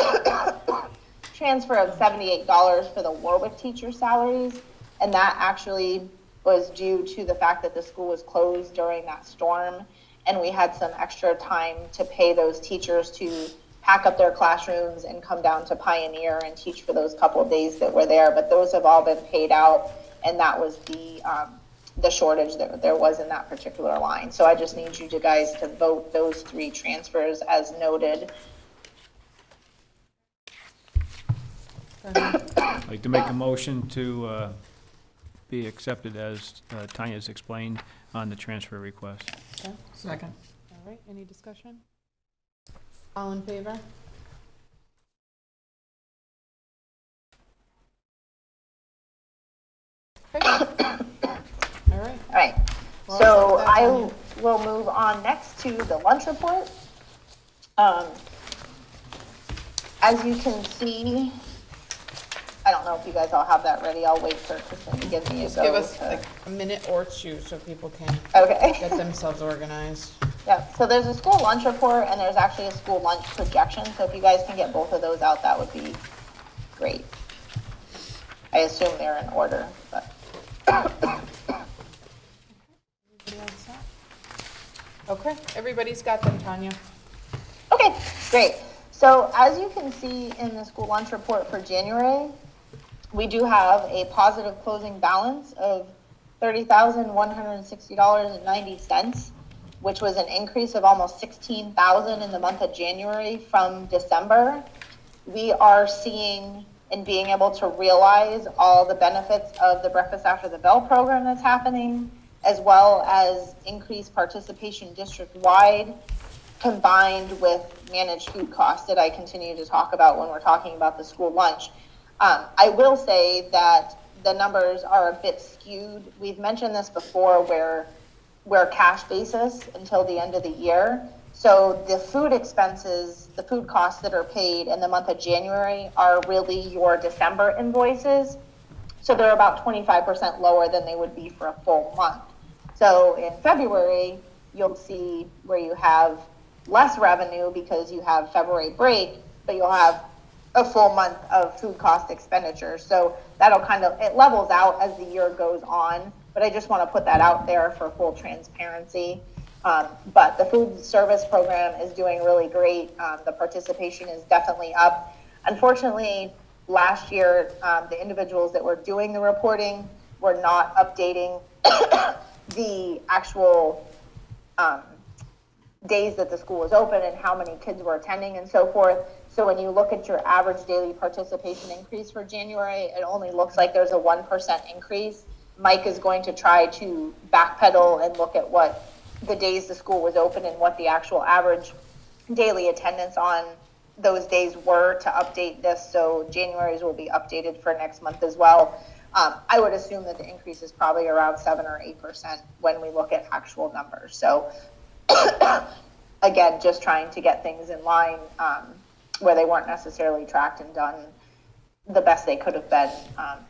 transfer of $78 for the Warwick teacher salaries. And that actually was due to the fact that the school was closed during that storm. And we had some extra time to pay those teachers to pack up their classrooms and come down to Pioneer and teach for those couple of days that were there. But those have all been paid out, and that was the shortage that there was in that particular line. So I just need you guys to vote those three transfers as noted. I'd like to make a motion to be accepted as Tanya's explained on the transfer request. Okay. Second. All right, any discussion? All in favor? Okay. All right. All right, Well, so that's I on will move on next to the lunch report. As you can see, I don't know if you guys all have that ready. I'll wait for Kristen to give me a Just go. give us to- like a minute or two so people can Okay. get themselves organized. Yeah, so there's a school lunch report and there's actually a school lunch projection. So if you guys can get both of those out, that would be great. I assume they're in order, but. Okay, everybody's got them, Tanya. Okay, great. So as you can see in the school lunch report for January, we do have a positive closing balance of $30,160.90, which was an increase of almost $16,000 in the month of January from December. We are seeing and being able to realize all the benefits of the Breakfast After the Bell program that's happening, as well as increased participation district-wide, combined with managed food costs that I continue to talk about when we're talking about the school lunch. I will say that the numbers are a bit skewed. We've mentioned this before where we're cash basis until the end of the year. So the food expenses, the food costs that are paid in the month of January are really your December invoices. So they're about 25% lower than they would be for a full month. So in February, you'll see where you have less revenue because you have February break, but you'll have a full month of food cost expenditure. So that'll it levels out as the year goes on, but I just want to put that out there for full transparency. But the food service program is doing really great. The participation is definitely up. Unfortunately, last year, the individuals that were doing the reporting were not updating the actual days that the school was open and how many kids were attending and so forth. So when you look at your average daily participation increase for January, it only looks like there's a 1% increase. Mike is going to try to backpedal and look at what the days the school was open and what the actual average daily attendance on those days were to update this. So January's will be updated for next month as well. I would assume that the increase is probably around 7 or 8% when we look at actual numbers. So again, just trying to get things in line where they weren't necessarily tracked and done the best they could have been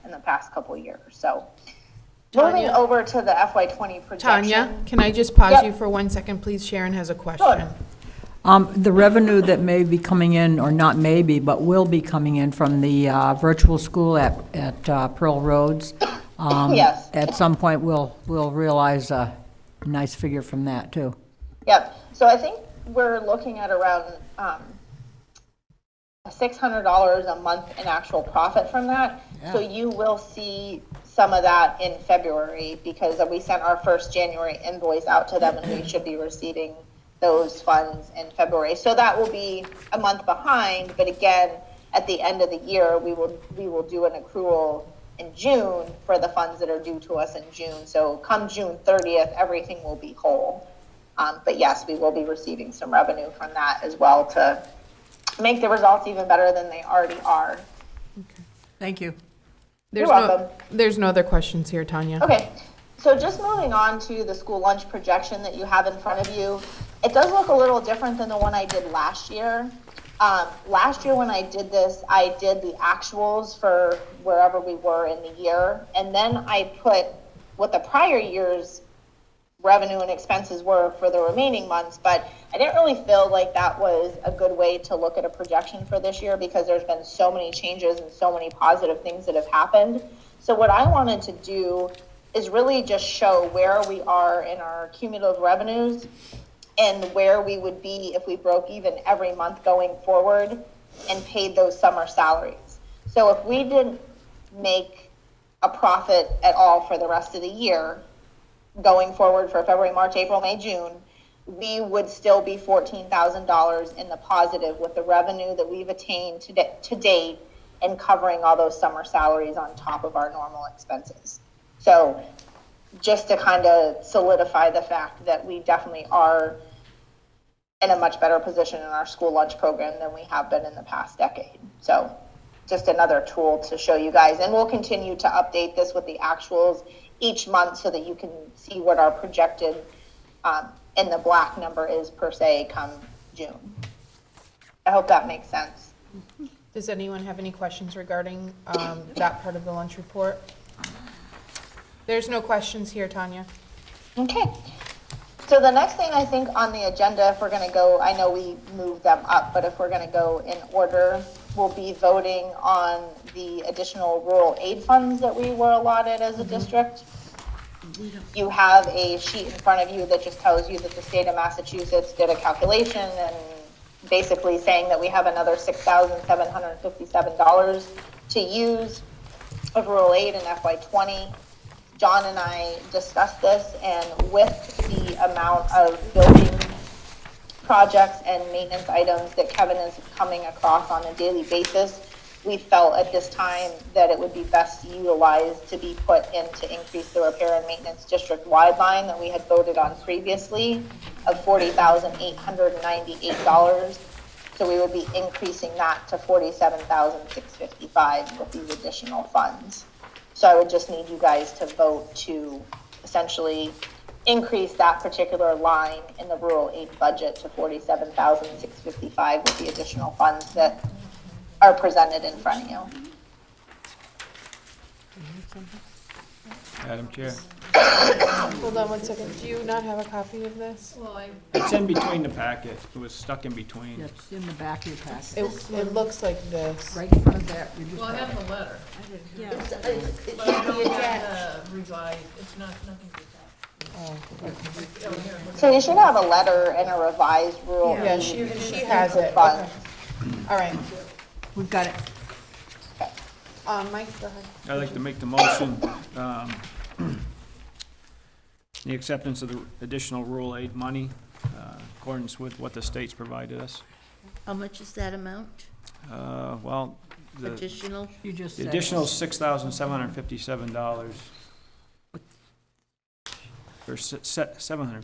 in the past couple of years. So moving over to the FY20 projection. Tanya, can I just pause Yep. you for 1 second, please? Sharon has a question. Sure. The revenue that may be coming in, or not maybe, but will be coming in from the virtual school at Pearl Roads. Yes. At some point, we'll realize a nice figure from that, too. Yep. So I think we're looking at around $600 a month in actual profit from that. Yeah. So you will see some of that in February because we sent our first January invoice out to them and we should be receiving those funds in February. So that will be a month behind, but again, at the end of the year, we will do an accrual in June for the funds that are due to us in June. So come June 30th, everything will be whole. But yes, we will be receiving some revenue from that as well to make the results even better than they already are. Thank you. There's You're welcome. There's no other questions here, Tanya. Okay, so just moving on to the school lunch projection that you have in front of you. It does look a little different than the one I did last year. Last year when I did this, I did the actuals for wherever we were in the year, and then I put what the prior year's revenue and expenses were for the remaining months, but I didn't really feel like that was a good way to look at a projection for this year because there's been so many changes and so many positive things that have happened. So what I wanted to do is really just show where we are in our cumulative revenues and where we would be if we broke even every month going forward and paid those summer salaries. So if we didn't make a profit at all for the rest of the year, going forward for February, March, April, May, June, we would still be $14,000 in the positive with the revenue that we've attained to date and covering all those summer salaries on top of our normal expenses. So just to kind of solidify the fact that we definitely are in a much better position in our school lunch program than we have been in the past decade. So just another tool to show you guys. And we'll continue to update this with the actuals each month so that you can see what our projected in the black number is per se come June. I hope that makes sense. Does anyone have any questions regarding that part of the lunch report? There's no questions here, Tanya. Okay. So the next thing I think on the agenda, if we're going to go, I know we moved them up, but if we're going to go in order, we'll be voting on the additional rural aid funds that we were allotted as a district. You have a sheet in front of you that just tells you that the state of Massachusetts did a calculation and basically saying that we have another $6,757 to use. of rural aid in FY20. John and I discussed this, and with the amount of building projects and maintenance items that Kevin is coming across on a daily basis, we felt at this time that it would be best utilized to be put in to increase the repair and maintenance district-wide line that we had voted on previously of $40,898. So we would be increasing that to $47,655 with these additional funds. So I would just need you guys to vote to essentially increase that particular line in the rural aid budget to $47,655 with the additional funds that are presented in front of you. Madam Chair. Hold on one second. Do you not have a copy of this? It's in between the packet. It was stuck in between. It's in the back of your packet. It looks like this. Right in front of that. Well, I have the letter. It But should I be don't attached. have the revised, it's not, nothing to So you should have a letter and a revised rural Yeah, aid she has it. fund. Okay. All right. We've got it. Mike, go ahead. I'd like to make the motion, the acceptance of the additional rural aid money, in accordance with what the state's provided us. How much is that amount? Well, the Additional? You just the said. additional $6,757. Or $757.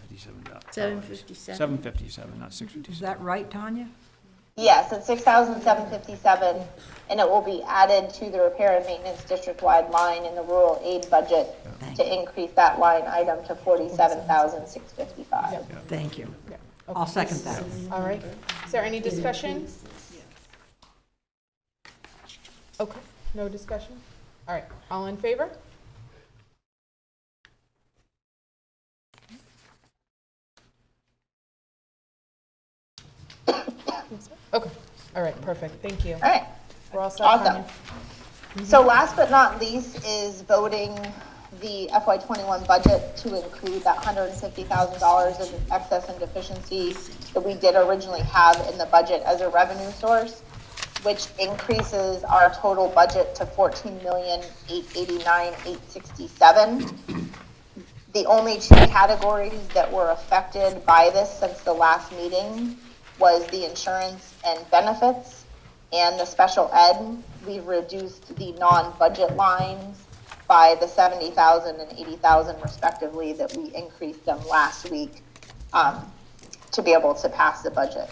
$757. $757, not Is $657. that right, Tanya? Yes, it's $6,757, and it will be added to the repair and maintenance district-wide line in the rural aid budget to increase that line item to $47,655. Thank you. Yeah. I'll second that. All right. Is there any discussion? Okay, no discussion? All right, all in favor? Okay, all right, perfect, thank you. All right, We're all set, awesome. Tanya? So last but not least is voting the FY21 budget to include that $150,000 of excess and deficiency that we did originally have in the budget as a revenue source, which increases our total budget to $14,889,867. The only two categories that were affected by this since the last meeting was the insurance and benefits and the special ed. We've reduced the non-budget lines by the $70,000 and $80,000 respectively that we increased them last week to be able to pass the budget.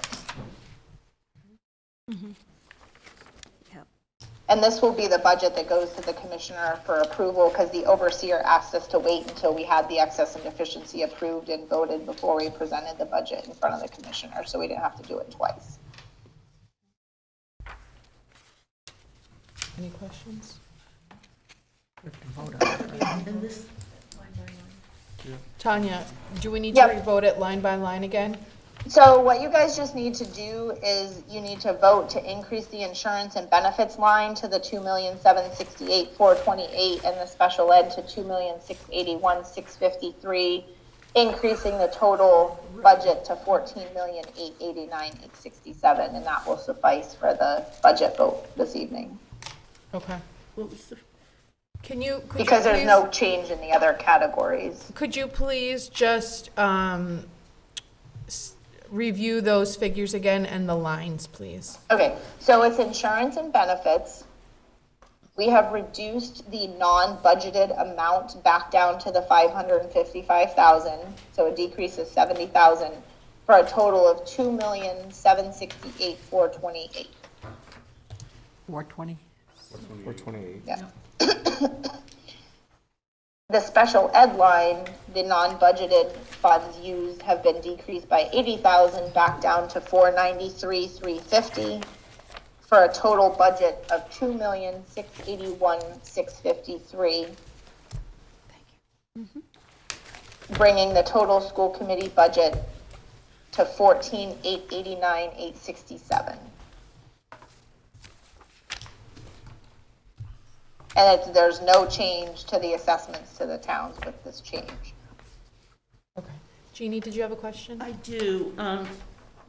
And this will be the budget that goes to the commissioner for approval because the overseer asked us to wait until we had the excess and deficiency approved and voted before we presented the budget in front of the commissioner, so we didn't have to do it twice. Any questions? And this, Tanya, do we need Yep. to re-vote it line by line again? So what you guys just need to do is you need to vote to increase the insurance and benefits line to the $2,768,428 and the special ed to $2,681,653, increasing the total budget to $14,889,867, and that will suffice for the budget vote this evening. Okay. what was the, Can you, could you Because there's please- no change in the other categories. Could you please just review those figures again and the lines, please? Okay, so it's insurance and benefits. We have reduced the non-budgeted amount back down to the $555,000, so a decrease of $70,000 for a total of $2,768,428. 420? 428. Yeah. The special ed line, the non-budgeted funds used have been decreased by $80,000 back down to $493,350 for a total budget of $2,681,653. Bringing the total school committee budget to $14,889,867. And there's no change to the assessments to the towns with this change. Okay. Jeannie, did you have a question? I do,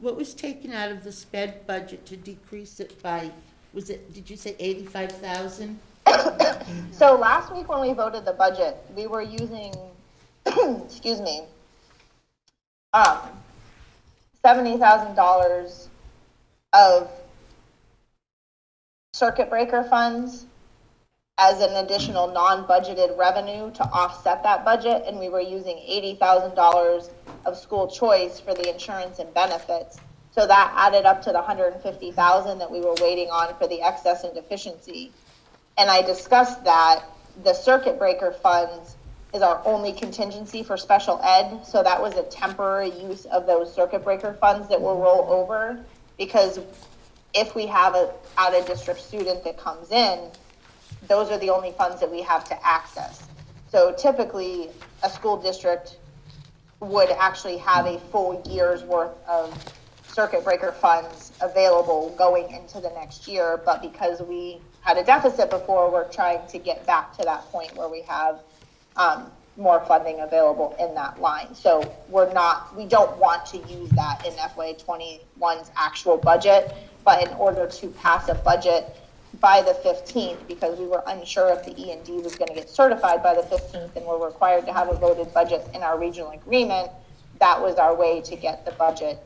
what was taken out of the sped budget to decrease it by, was it, did you say 85,000? So last week when we voted the budget, we were using, excuse me, $70,000 of circuit breaker funds as an additional non-budgeted revenue to offset that budget, and we were using $80,000 of school choice for the insurance and benefits. So that added up to the $150,000 that we were waiting on for the excess and deficiency. And I discussed that the circuit breaker funds is our only contingency for special ed. So that was a temporary use of those circuit breaker funds that will roll over, because if we have a out-of-district student that comes in, those are the only funds that we have to access. So typically, a school district would actually have a full year's worth of circuit breaker funds available going into the next year, but because we had a deficit before, we're trying to get back to that point where we have more funding available in that line. So we don't want to use that in FY21's actual budget, but in order to pass a budget by the 15th, because we were unsure if the E&D was going to get certified by the 15th, and we're required to have a voted budget in our regional agreement, that was our way to get the budget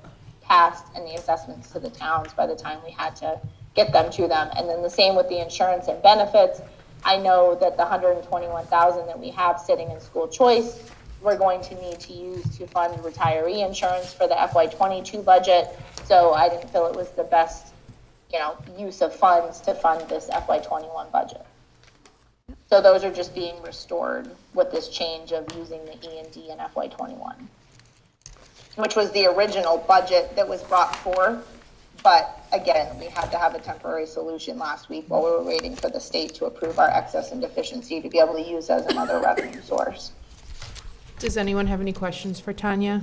passed and the assessments to the towns by the time we had to get them to them. And then the same with the insurance and benefits. I know that the $121,000 that we have sitting in school choice, we're going to need to use to fund retiree insurance for the FY22 budget. So I didn't feel it was the best, use of funds to fund this FY21 budget. So those are just being restored with this change of using the E&D in FY21, which was the original budget that was brought forth. But again, we had to have a temporary solution last week while we were waiting for the state to approve our excess and deficiency to be able to use as another revenue source. Does anyone have any questions for Tanya?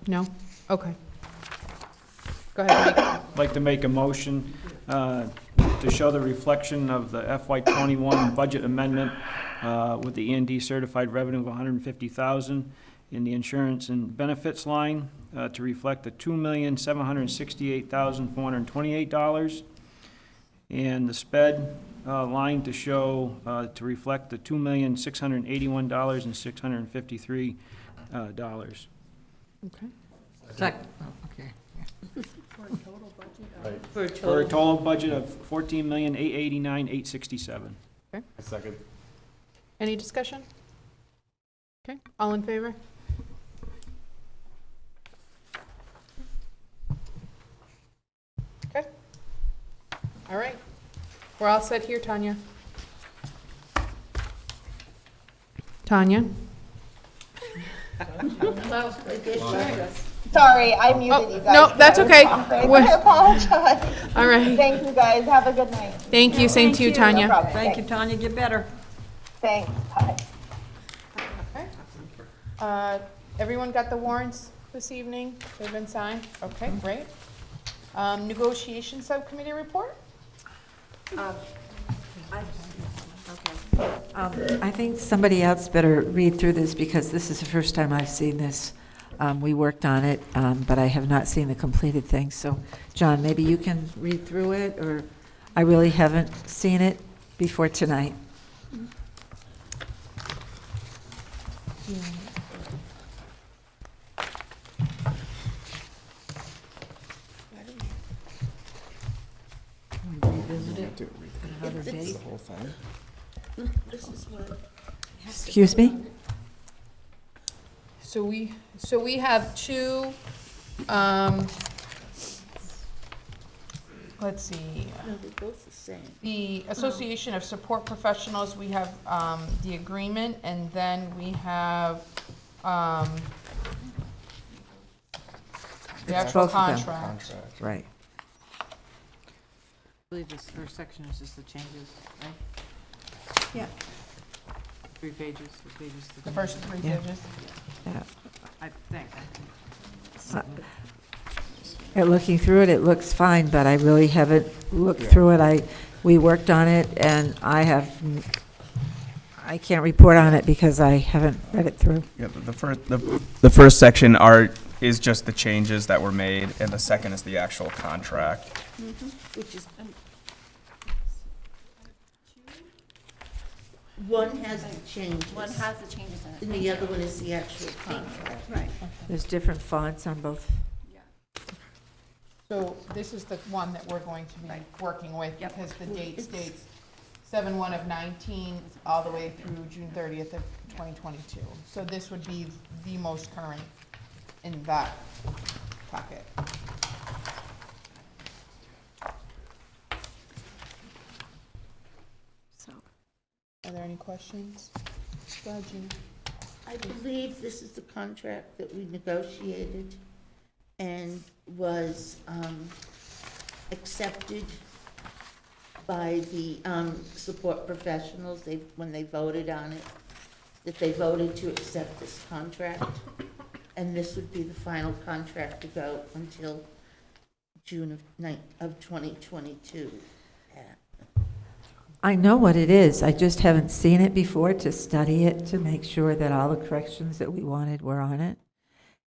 No? Okay. Go ahead, Mike. I'd like to make a motion to show the reflection of the FY21 budget amendment with the E&D certified revenue of $150,000 in the insurance and benefits line to reflect the $2,768,428, and the SPED line to show to reflect the $2,681,653. Okay. Second, okay. For a For a total budget of $14,889,867. Okay. A second. Any discussion? Okay, all in favor? Okay. All right. We're all set here, Tanya. Tanya? Sorry, I muted you guys. No, that's okay. I apologize. All right. Thank you, guys. Have a good night. Thank you, same to you, No Tanya. problem. Thank you, Tanya, get better. Thanks. Bye. Okay. Everyone got the warrants this evening? They've been signed? Okay, great. Negotiation Subcommittee report? I think somebody else better read through this, because this is the first time I've seen this. We worked on it, but I have not seen the completed thing. So, John, maybe you can read through it, or I really haven't seen it before tonight. Revisit it at another date. The whole thing. This is what. Excuse me? So we have two, let's see. No, they're both the same. The Association of Support Professionals, we have the agreement, and then we have the actual Both of them. contract. Right. I believe this first section is just the changes, right? Yeah. 3 pages, 3 pages. The first 3 Yeah. pages. Yeah. I think. Looking through it, it looks fine, but I really haven't looked through it. We worked on it, and I can't report on it because I haven't read it through. Yeah, the first section is just the changes that were made, and the second is the actual contract. Which is, One has the changes. One has the changes in it. And the other one is the actual contract. Right. There's different fonts on both. So this is the one that we're going to be working with because the date states 7/1 of 19 all the way through June 30th of 2022. So this would be the most current in that packet. So, Are there any questions? Go ahead, Jean. I believe this is the contract that we negotiated and was accepted by the support professionals, when they voted on it, that they voted to accept this contract. And this would be the final contract to go until June of 2022. I know what it is, I just haven't seen it before to study it, to make sure that all the corrections that we wanted were on it.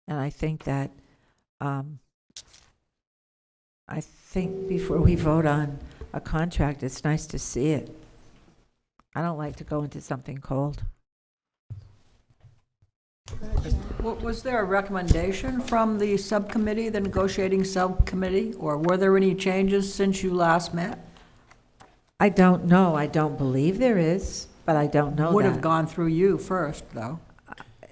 And I think that, before we vote on a contract, it's nice to see it. I don't like to go into something cold. Was there a recommendation from the subcommittee, the negotiating subcommittee, or were there any changes since you last met? I don't know, I don't believe there is, but I don't know that. Would have gone through you first, though.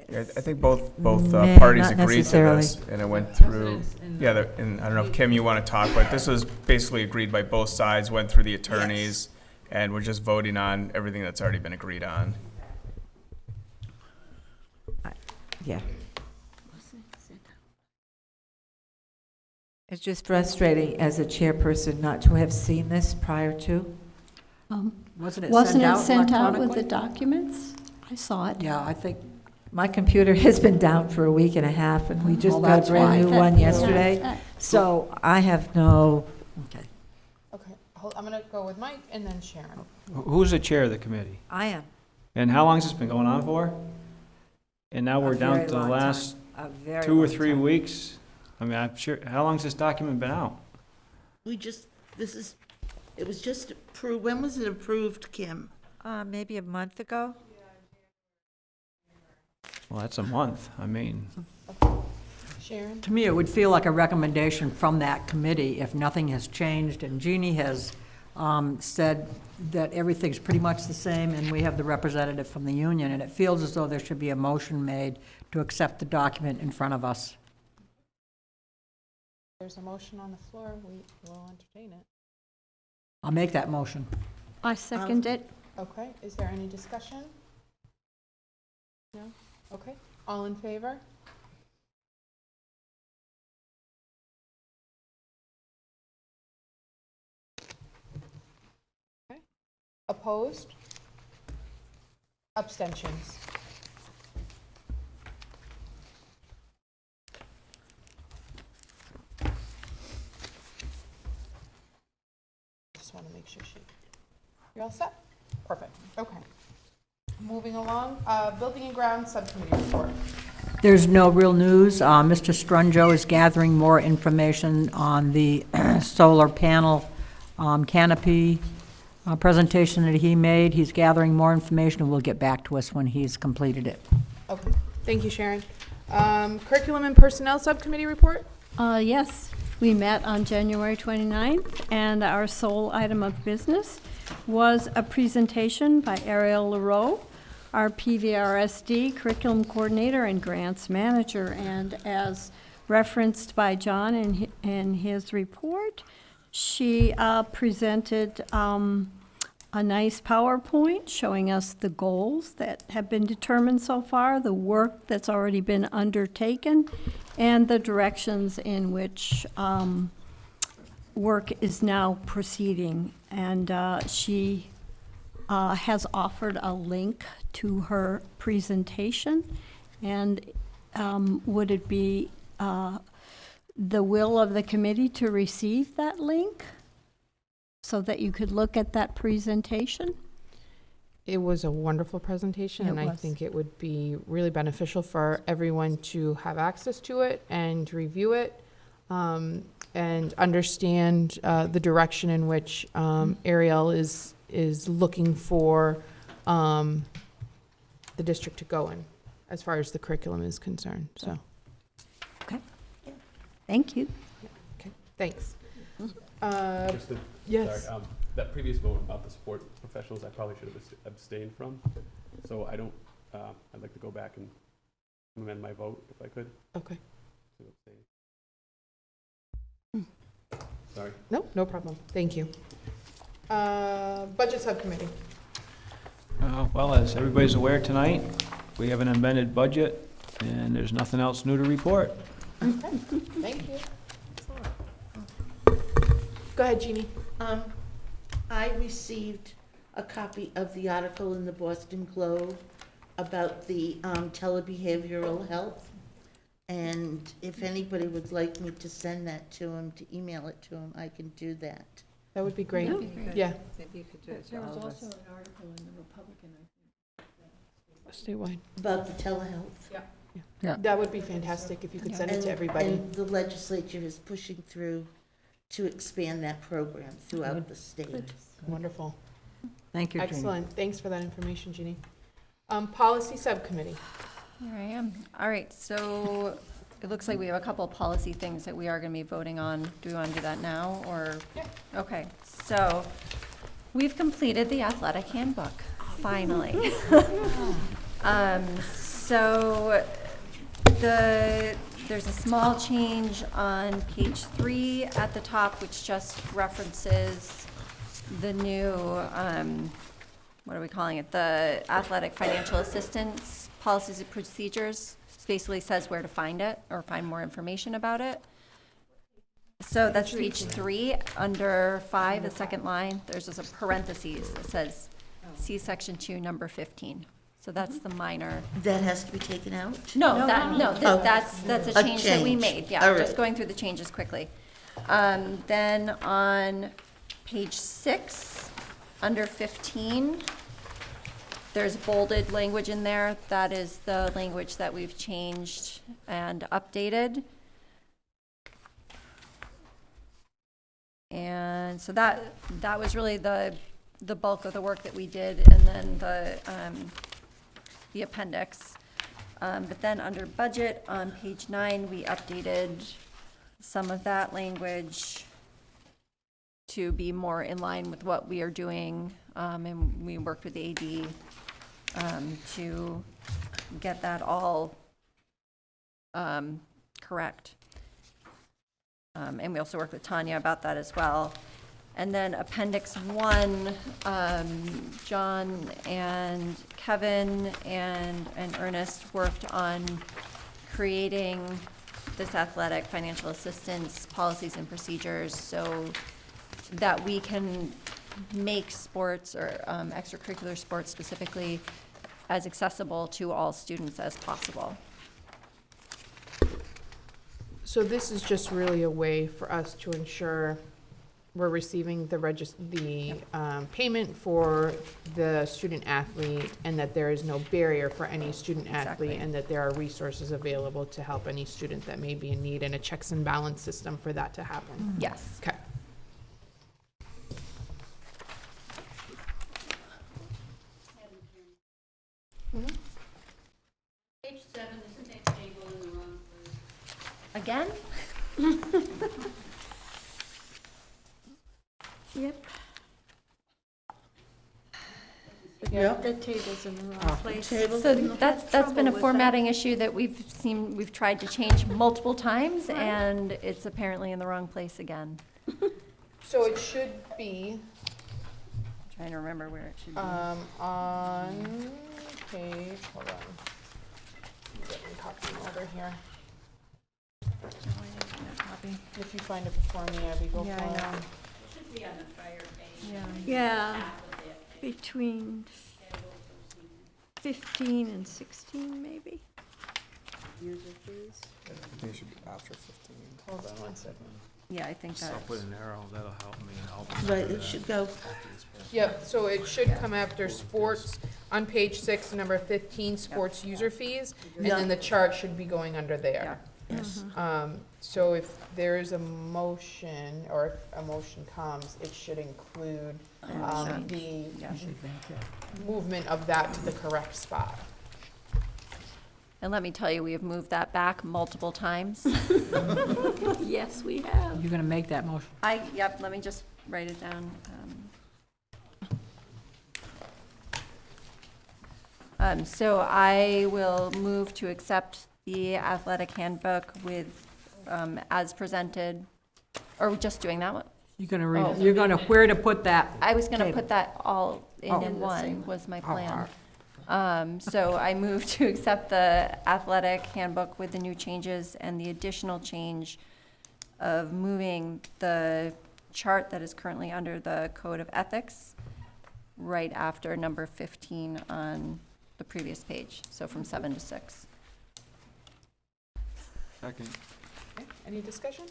Yeah, I think both Nah, parties not agreed to necessarily. this, and it went through, and I don't know if, Kim, you want to talk, but this was basically agreed by both sides, went through the attorneys, and we're just voting on everything that's already been agreed on. Yeah. It's just frustrating as a chairperson not to have seen this prior to. Wasn't wasn't it it sent out with the electronically? documents? I saw it. Yeah, I think, My computer has been down for a week and a half, and we just Well, got a that's brand new fine. one yesterday. Yeah. So I have no, okay. Okay, I'm gonna go with Mike and then Sharon. Who's the chair of the committee? I am. And how long has this been going on for? And now we're A down very to the long last time. A very 2 or long 3 time. weeks? I mean, I'm sure, how long's this document been out? It was just approved, when was it approved, Kim? Maybe a month ago. Well, that's a month, I mean. Sharon? To me, it would feel like a recommendation from that committee if nothing has changed, and Jeannie has said that everything's pretty much the same, and we have the representative from the union, and it feels as though there should be a motion made to accept the document in front of us. There's a motion on the floor, we will entertain it. I'll make that motion. I second it. Okay, is there any discussion? No? Okay, all in favor? Okay, opposed? Abstentions? Just want to make sure you're all set? Perfect, okay. Moving along, Building and Grounds Subcommittee report. There's no real news. Mr. Strunjo is gathering more information on the solar panel canopy presentation that he made. He's gathering more information, and will get back to us when he's completed it. Okay, thank you, Sharon. Curriculum and Personnel Subcommittee report? Yes, we met on January 29th, and our sole item of business was a presentation by Ariel Leroux, our PVRSD curriculum coordinator and grants manager. And as referenced by John in his report, she presented a nice PowerPoint showing us the goals that have been determined so far, the work that's already been undertaken, and the directions in which work is now proceeding. And she has offered a link to her presentation. And would it be the will of the committee to receive that link so that you could look at that presentation? It was a wonderful presentation, and I think it would be really beneficial for everyone to have access to it and review it, and understand the direction in which Ariel is looking for the district to go in, as far as the curriculum is concerned, so, Thank you. okay, thanks. Just to- Yes. Sorry, that previous vote about the support professionals, I probably should have abstained from. So I don't, I'd like to go back and amend my vote if I could. Okay. To abstain. Sorry. No problem, thank you. Budget Subcommittee. Well, as everybody's aware tonight, we have an amended budget, and there's nothing else new to report. Thank you. Go ahead, Jeannie. I received a copy of the article in the Boston Globe about the telebehavioral health. And if anybody would like me to send that to him, to email it to him, I can do that. That would be great. Yeah. Maybe you could do it to all of us. an article in the Republican, Statewide. About the telehealth. Yeah. That would be fantastic if you could send it to everybody. And the legislature is pushing through to expand that program throughout the state. Wonderful. Thank you, Jeannie. Excellent. Thanks for that information, Jeannie. Policy Subcommittee. Here I am. All right, so it looks like we have a couple of policy things that we are going to be voting on. Do we want to do that now, or? Yeah. Okay, so we've completed the athletic handbook, finally. So there's a small change on page 3 at the top, which just references the new, what are we calling it? The athletic financial assistance policies and procedures. Basically says where to find it or find more information about it. So that's page 3, under 5, the second line. There's just a parentheses that says, see section 2, number 15. So that's the minor. That has to be taken out? That's a change that we change. made, yeah, All right. just going through the changes quickly. Then on page 6, under 15, there's bolded language in there. That is the language that we've changed and updated. And so that was really the bulk of the work that we did, and then the appendix. But then under budget on page 9, we updated some of that language to be more in line with what we are doing, and we worked with the AD to get that all correct. And we also worked with Tanya about that as well. And then Appendix 1, John and Kevin and Ernest worked on creating this athletic financial assistance policies and procedures so that we can make sports or extracurricular sports specifically as accessible to all students as possible. So this is just really a way for us to ensure we're receiving the payment for the student athlete, and that there is no barrier for any student athlete, and that there are resources available to help any student that may be in need, and a checks and balance system for that to happen. Yes. Okay. Page 7, isn't that table in the wrong place? Again? Yep. Yep. The table's in the wrong place. So that's been a formatting issue that we've tried to change multiple times, and it's apparently in the wrong place again. So it should be Trying to remember where it should be. on page, hold on. Get me copy over here. If you find it before me, Abby, go for it. Yeah, I know. It should be on the prior page. Yeah, between 15 and 16, maybe. User fees? They should be after 15. Hold on one second. Yeah, I think that. an arrow, that'll help me. Right, it should go, Yep, so it should come after sports, on page 6, number 15, sports user fees, and then the chart should be going under there. yes. So if there is a motion, or if a motion comes, it should include the movement of that to the correct spot. And let me tell you, we have moved that back multiple times. Yes, we have. You're going to make that motion? Yep, let me just write it down. So I will move to accept the athletic handbook with, as presented, or we're just doing that one? You're going to read it. You're going to, where to put that? I was gonna table? put that all in one, was my plan. So I move to accept the athletic handbook with the new changes and the additional change of moving the chart that is currently under the Code of Ethics right after number 15 on the previous page, so from 7 to 6. Second. Okay, any discussion?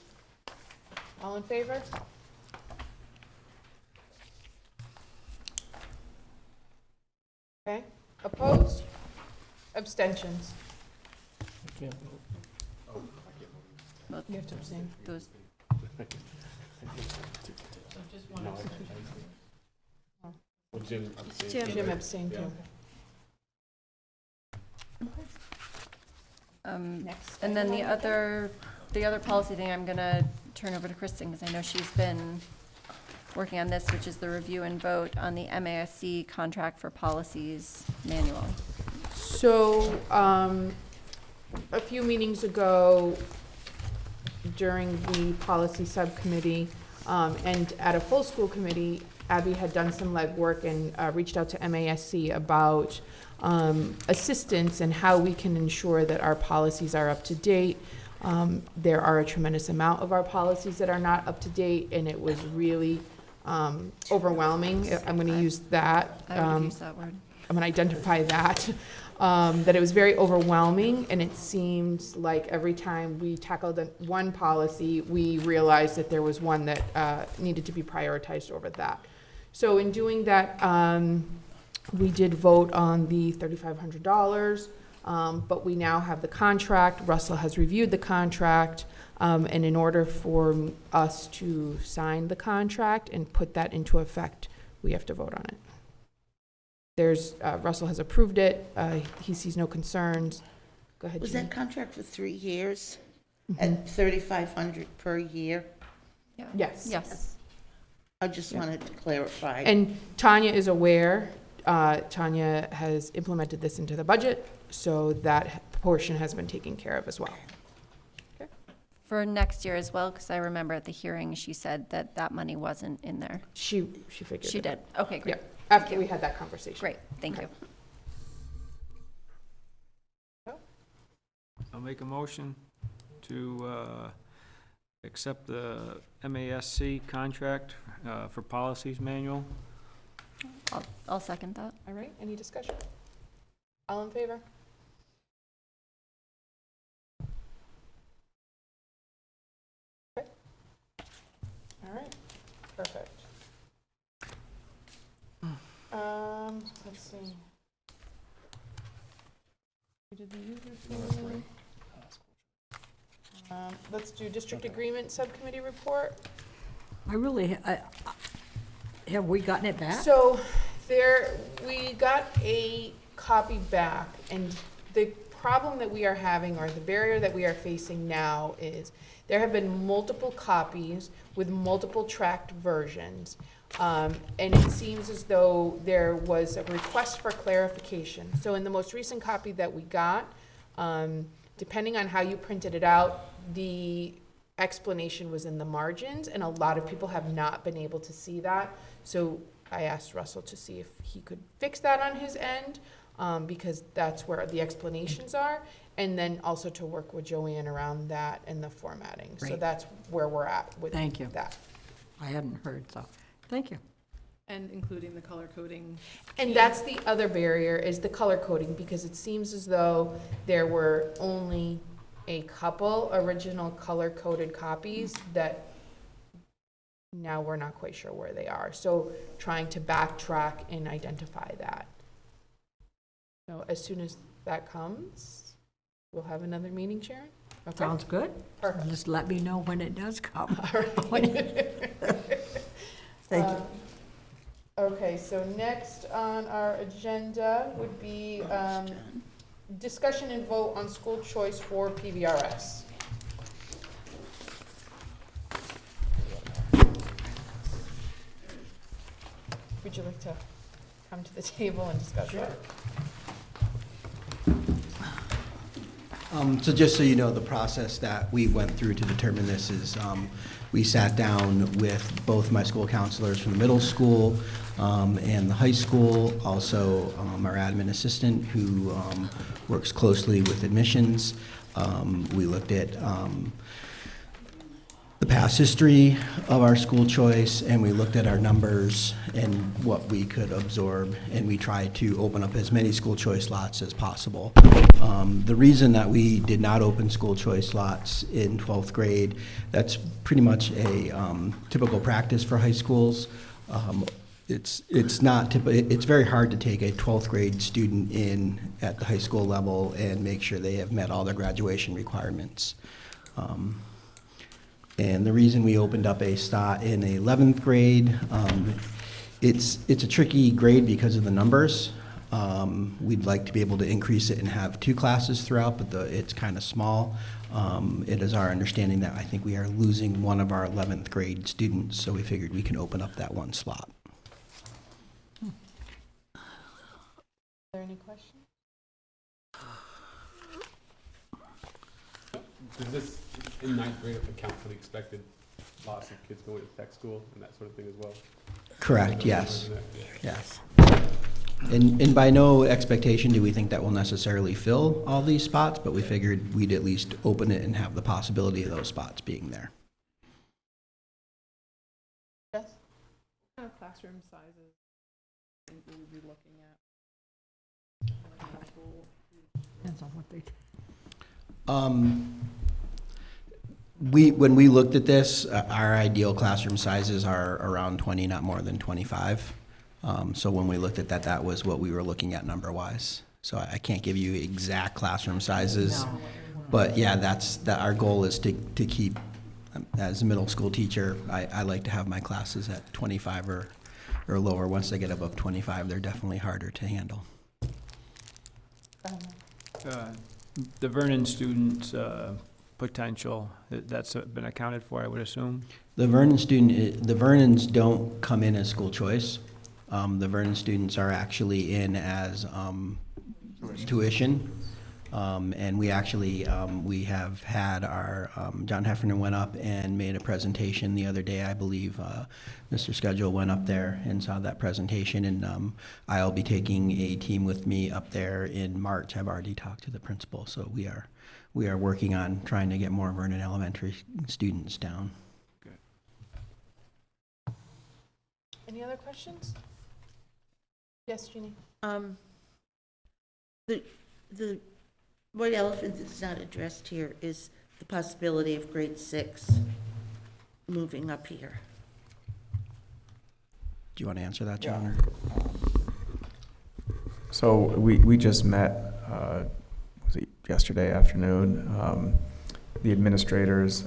All in favor? Okay, opposed? Abstentions? You have to abstain. Those, No, well, Jim abstained. Jim abstained too. Next. and then the other policy thing I'm gonna turn over to Kristen, because I know she's been working on this, which is the review and vote on the MASC contract for policies manual. So, a few meetings ago, during the policy subcommittee, and at a full school committee, Abby had done some legwork and reached out to MASC about assistance and how we can ensure that our policies are up to date. There are a tremendous amount of our policies that are not up to date, and it was really overwhelming. I'm going to use that. I would use that word. I'm going to identify that. That it was very overwhelming, and it seemed like every time we tackled one policy, we realized that there was one that needed to be prioritized over that. So in doing that, we did vote on the $3,500, but we now have the contract. Russell has reviewed the contract, and in order for us to sign the contract and put that into effect, we have to vote on it. Russell has approved it. He sees no concerns. Go ahead, Was Jean. that contract for 3 years at $3,500 per year? Yeah. Yes. Yes. I just wanted to clarify. And Tanya is aware. Tanya has implemented this into the budget, so that portion has been taken care of as well. For next year as well, because I remember at the hearing, she said that that money wasn't in there. She figured She it did. out. Okay, great. Yeah, after we had that conversation. Great, thank you. I'll make a motion to accept the MASC contract for policies manual. I'll second that. All right, any discussion? All in favor? Okay. All right, perfect. Let's see. We did the user fee. Let's do district agreement subcommittee report. Have we gotten it back? So we got a copy back, and the problem that we are having, or the barrier that we are facing now, is there have been multiple copies with multiple tracked versions. And it seems as though there was a request for clarification. So in the most recent copy that we got, depending on how you printed it out, the explanation was in the margins, and a lot of people have not been able to see that. So I asked Russell to see if he could fix that on his end, because that's where the explanations are, and then also to work with Joanne around that and the formatting. So Great. that's where we're at with Thank you. that. I hadn't heard, so, thank you. And including the color coding. And that's the other barrier, is the color coding, because it seems as though there were only a couple original color-coded copies that now we're not quite sure where they are. So trying to backtrack and identify that. So as soon as that comes, we'll have another meeting, Sharon? Okay. Sounds good? Perfect. Just let me know when it does come. Thank you. Okay, so next on our agenda would be discussion and vote on school choice for PVRS. Would you like to come to the table and discuss that? So just so you know, the process that we went through to determine this is, we sat down with both my school counselors from the middle school and the high school, also our admin assistant who works closely with admissions. We looked at the past history of our school choice, and we looked at our numbers and what we could absorb, and we tried to open up as many school choice lots as possible. The reason that we did not open school choice lots in 12th grade, that's pretty much a typical practice for high schools. It's not it's very hard to take a 12th grade student in at the high school level and make sure they have met all their graduation requirements. And the reason we opened up a slot in 11th grade, it's a tricky grade because of the numbers. We'd like to be able to increase it and have 2 classes throughout, but it's kind of small. It is our understanding that I think we are losing one of our 11th grade students, so we figured we can open up that 1 slot. Are there any questions? Does this, in 9th grade, account for the expected loss of kids going to tech school and that sort of thing as well? Correct, yes. Yes. And by no expectation do we think that will necessarily fill all these spots, but we figured we'd at least open it and have the possibility of those spots being there. Yes? What kind of classroom sizes I think we'll be looking at? Depends on what they do. When we looked at this, our ideal classroom sizes are around 20, not more than 25. So when we looked at that, that was what we were looking at number-wise. So I can't give you exact classroom sizes, but yeah, our goal is to keep, as a middle school teacher, I like to have my classes at 25 or lower. Once they get above 25, they're definitely harder to handle. The Vernon students' potential, that's been accounted for, I would assume? The Vernons don't come in as school choice. The Vernon students are actually in as tuition. And we actually, we have had our, John Heffernan went up and made a presentation the other day, I believe. Mr. Schedule went up there and saw that presentation, and I'll be taking a team with me up there in March. I've already talked to the principal, so we are working on trying to get more Vernon Elementary students down. Good. Any other questions? Yes, Jeannie? The white elephant that's not addressed here is the possibility of grade 6 moving up here. Do you want to answer that, John? So we just met, was it yesterday afternoon? The administrators,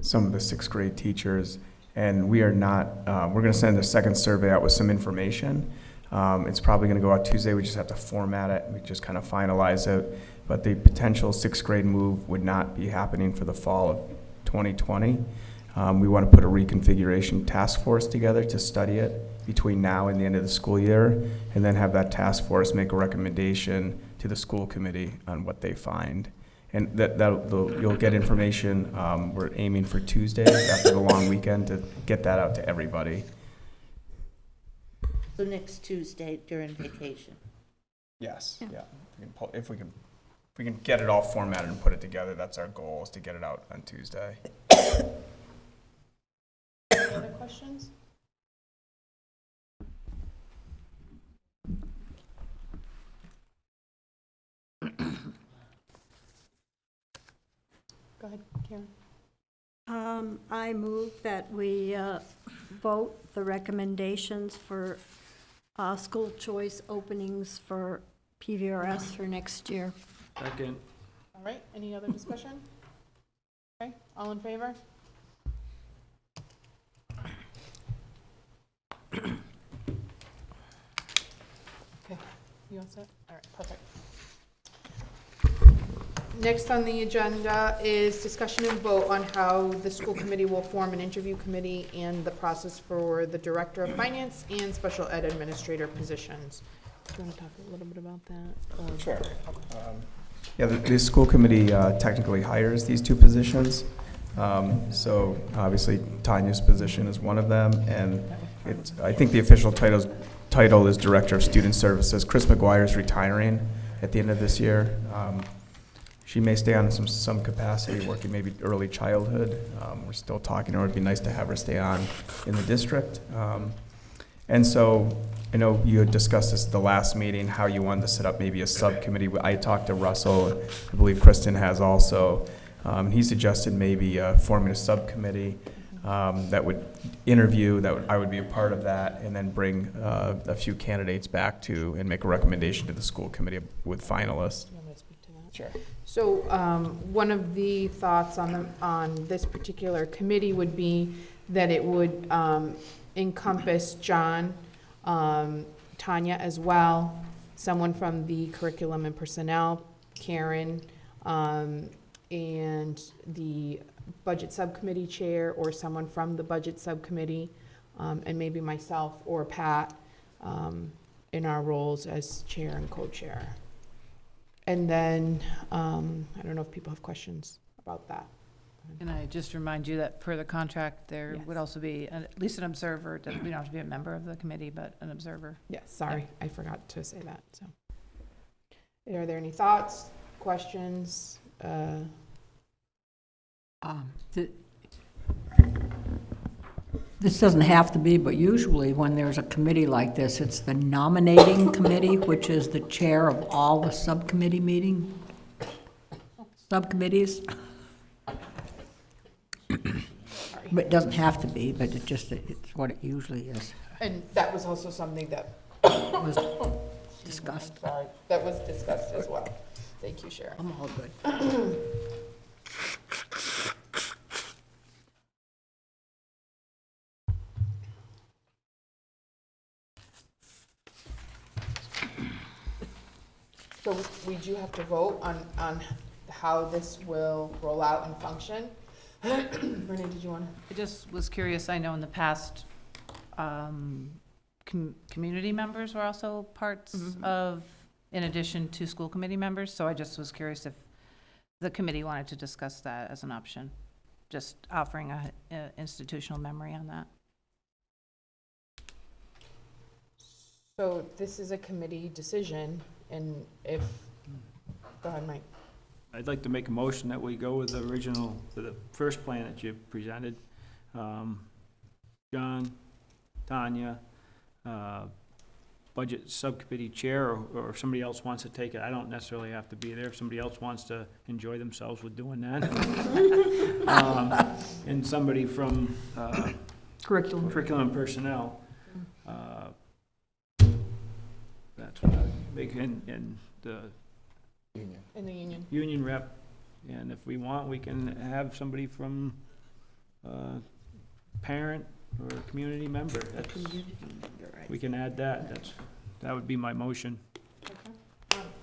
some of the 6th grade teachers, and we are not, we're going to send a second survey out with some information. It's probably going to go out Tuesday. We just have to format it. We just kind of finalize it. But the potential 6th grade move would not be happening for the fall of 2020. We want to put a reconfiguration task force together to study it between now and the end of the school year, and then have that task force make a recommendation to the school committee on what they find. And you'll get information. We're aiming for Tuesday after the long weekend to get that out to everybody. So next Tuesday during vacation. Yes, yeah. If we can get it all formatted and put it together, that's our goal, is to get it out on Tuesday. Other questions? Go ahead, Karen. I move that we vote the recommendations for school choice openings for PVRS for next year. Second. All right, any other discussion? Okay, all in favor? Okay, you all set? All right, perfect. Next on the agenda is discussion and vote on how the school committee will form an interview committee and the process for the director of finance and special ed administrator positions. Do you want to talk a little bit about that? Or- Sure. Yeah, the school committee technically hires these two positions. So obviously Tanya's position is one of them, and I think the official title is Director of Student Services. Chris McGuire is retiring at the end of this year. She may stay on in some capacity, working maybe early childhood. We're still talking to her. It'd be nice to have her stay on in the district. And so I know you had discussed this at the last meeting, how you wanted to set up maybe a subcommittee. I talked to Russell, and I believe Kristen has also. He suggested maybe forming a subcommittee that would interview, I would be a part of that, and then bring a few candidates back to and make a recommendation to the school committee with finalists. You want me to speak to that? Sure. So, one of the thoughts on this particular committee would be that it would encompass John, Tanya as well, someone from the curriculum and personnel, Karen, and the budget subcommittee chair, or someone from the budget subcommittee, and maybe myself or Pat, in our roles as chair and co-chair. And then, I don't know if people have questions about that. Can I just remind you that per the contract, there Yes. would also be at least an observer. We don't have to be a member of the committee, but an observer. Yes, sorry, I forgot to say that, so. Are there any thoughts, questions? This doesn't have to be, but usually when there's a committee like this, it's the nominating committee, which is the chair of all the subcommittees. But it doesn't have to be, but it's what it usually is. And that was also something that Was discussed. Sorry, that was discussed as well. Thank you, Sharon. I'm all good. So we do have to vote on how this will roll out and function. Renee, did you want to? I just was curious, I know in the past, community members were also parts of, in addition to school committee members, so I just was curious if the committee wanted to discuss that as an option, just offering a institutional memory on that. So this is a committee decision, and if, go ahead, Mike. I'd like to make a motion that we go with the first plan that you presented. John, Tanya, budget subcommittee chair, or if somebody else wants to take it, I don't necessarily have to be there. If somebody else wants to enjoy themselves with doing that. And somebody from curriculum and personnel. That's what I'd make, and the In the union. union rep, and if we want, we can have somebody from parent or community member. We can add that. That would be my motion.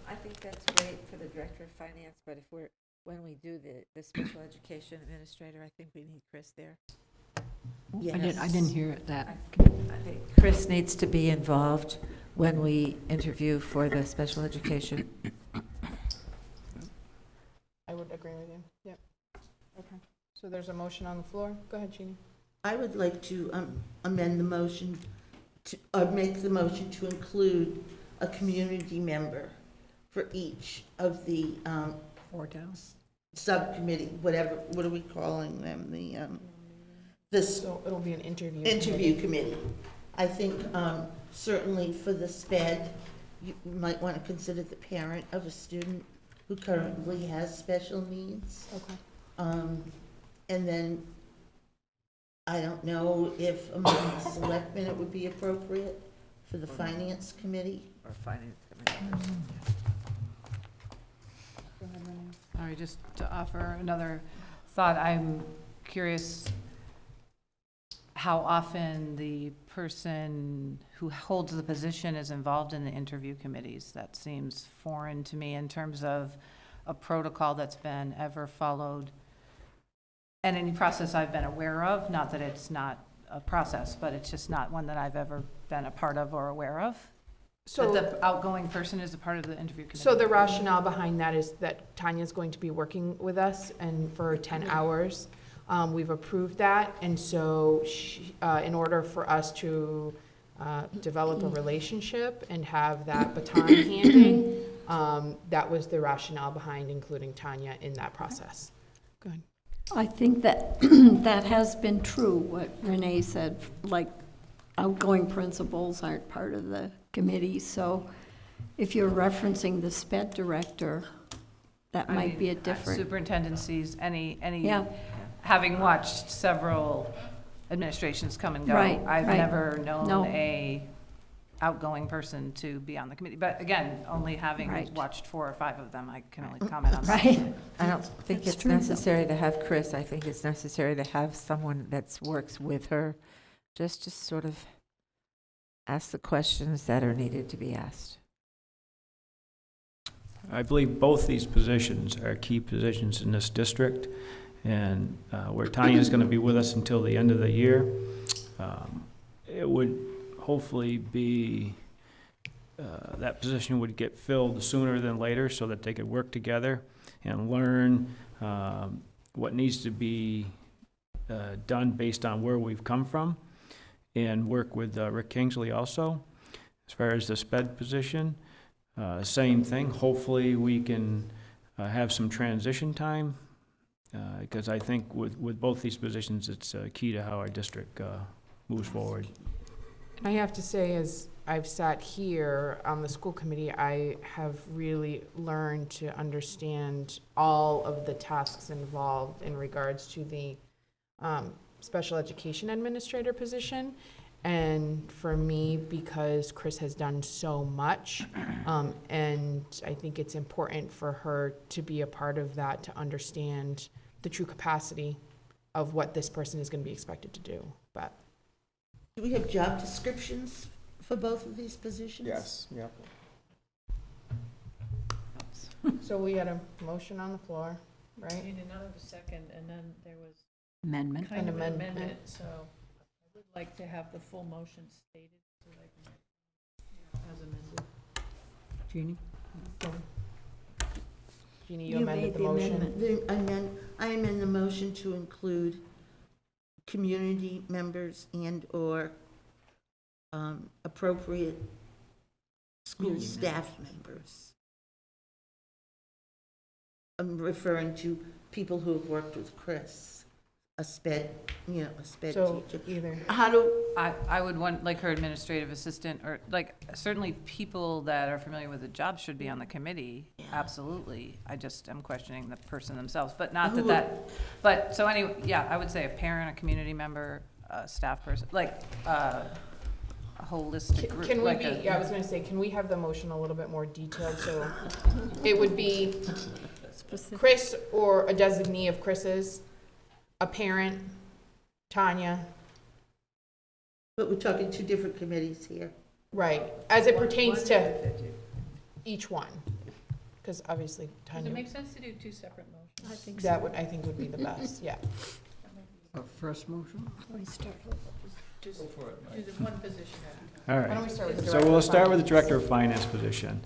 I think that's great for the director of finance, but when we do the special education administrator, I think we need Chris there. Yes. I didn't hear that. I think Chris needs to be involved when we interview for the special education. I would agree with you. Yep. Okay. So there's a motion on the floor. Go ahead, Jeannie. I would like to amend the motion, or make the motion to include a community member for each of the 4 down. subcommittee, what are we calling them? So it'll be an interview committee. I think certainly for the SPED, you might want to consider the parent of a student who currently has special needs. Okay. And then, I don't know if among the selectmen it would be appropriate for the finance committee. Or finance committee person. Go ahead, Renee. Sorry, just to offer another thought, I'm curious how often the person who holds the position is involved in the interview committees. That seems foreign to me in terms of a protocol that's been ever followed. And any process I've been aware of, not that it's not a process, but it's just not one that I've ever been a part of or aware of. So That the outgoing person is a part of the interview committee. So the rationale behind that is that Tanya's going to be working with us and for 10 hours. We've approved that, and so she, in order for us to develop a relationship and have that baton handing, that was the rationale behind including Tanya in that process. Go ahead. I think that that has been true, what Renee said, like outgoing principals aren't part of the committee, so if you're referencing the SPED director, that might be a different. Superintendencies, any, Yeah. having watched several administrations come and go, Right, I've right. never known No. a outgoing person to be on the committee. But again, only having Right. watched 4 or 5 of them, I can only comment on that. Right. I don't think That's it's true, though. necessary to have Chris. I think it's necessary to have someone that works with her, just to sort of ask the questions that are needed to be asked. I believe both these positions are key positions in this district, and where Tanya's going to be with us until the end of the year, it would hopefully be, that position would get filled sooner than later so that they could work together and learn what needs to be done based on where we've come from, and work with Rick Kingsley also. As far as the SPED position, same thing. Hopefully we can have some transition time, because I think with both these positions, it's key to how our district moves forward. And I have to say, as I've sat here on the school committee, I have really learned to understand all of the tasks involved in regards to the special education administrator position. And for me, because Chris has done so much, and I think it's important for her to be a part of that, to understand the true capacity of what this person is going to be expected to do. But Do we have job descriptions for both of these positions? Yes, yep. so we had a motion on the floor, right? Need another second, and then there was Amendment. kind of an amendment. amendment, so I would like to have the full motion stated so that I can, as amended. Jeannie? Jeannie, you amended the motion. I amend the motion to include community members and/or appropriate school staff members. I'm referring to people who have worked with Chris, a SPED So teacher. either. How do, I would want, like, her administrative assistant, or, like, certainly people that are familiar with the job should be on the committee, absolutely. I just am questioning the person themselves, but not but, so anyway, yeah, I would say a parent, a community member, a staff person, like, a holistic group. Can we like be, I was gonna say, can we have the motion a little bit more detailed, so it would be Chris or a designee of Chris's, a parent, Tanya, but we're talking 2 different committees here. right, as it pertains to each one, because obviously Does Tanya, it make sense to do 2 separate motions? I think that would, I think would be the best, yeah. First motion? We start. Just do the one position at a time. All Why don't we right, start with the so director we'll of start with the finance? Director of Finance position.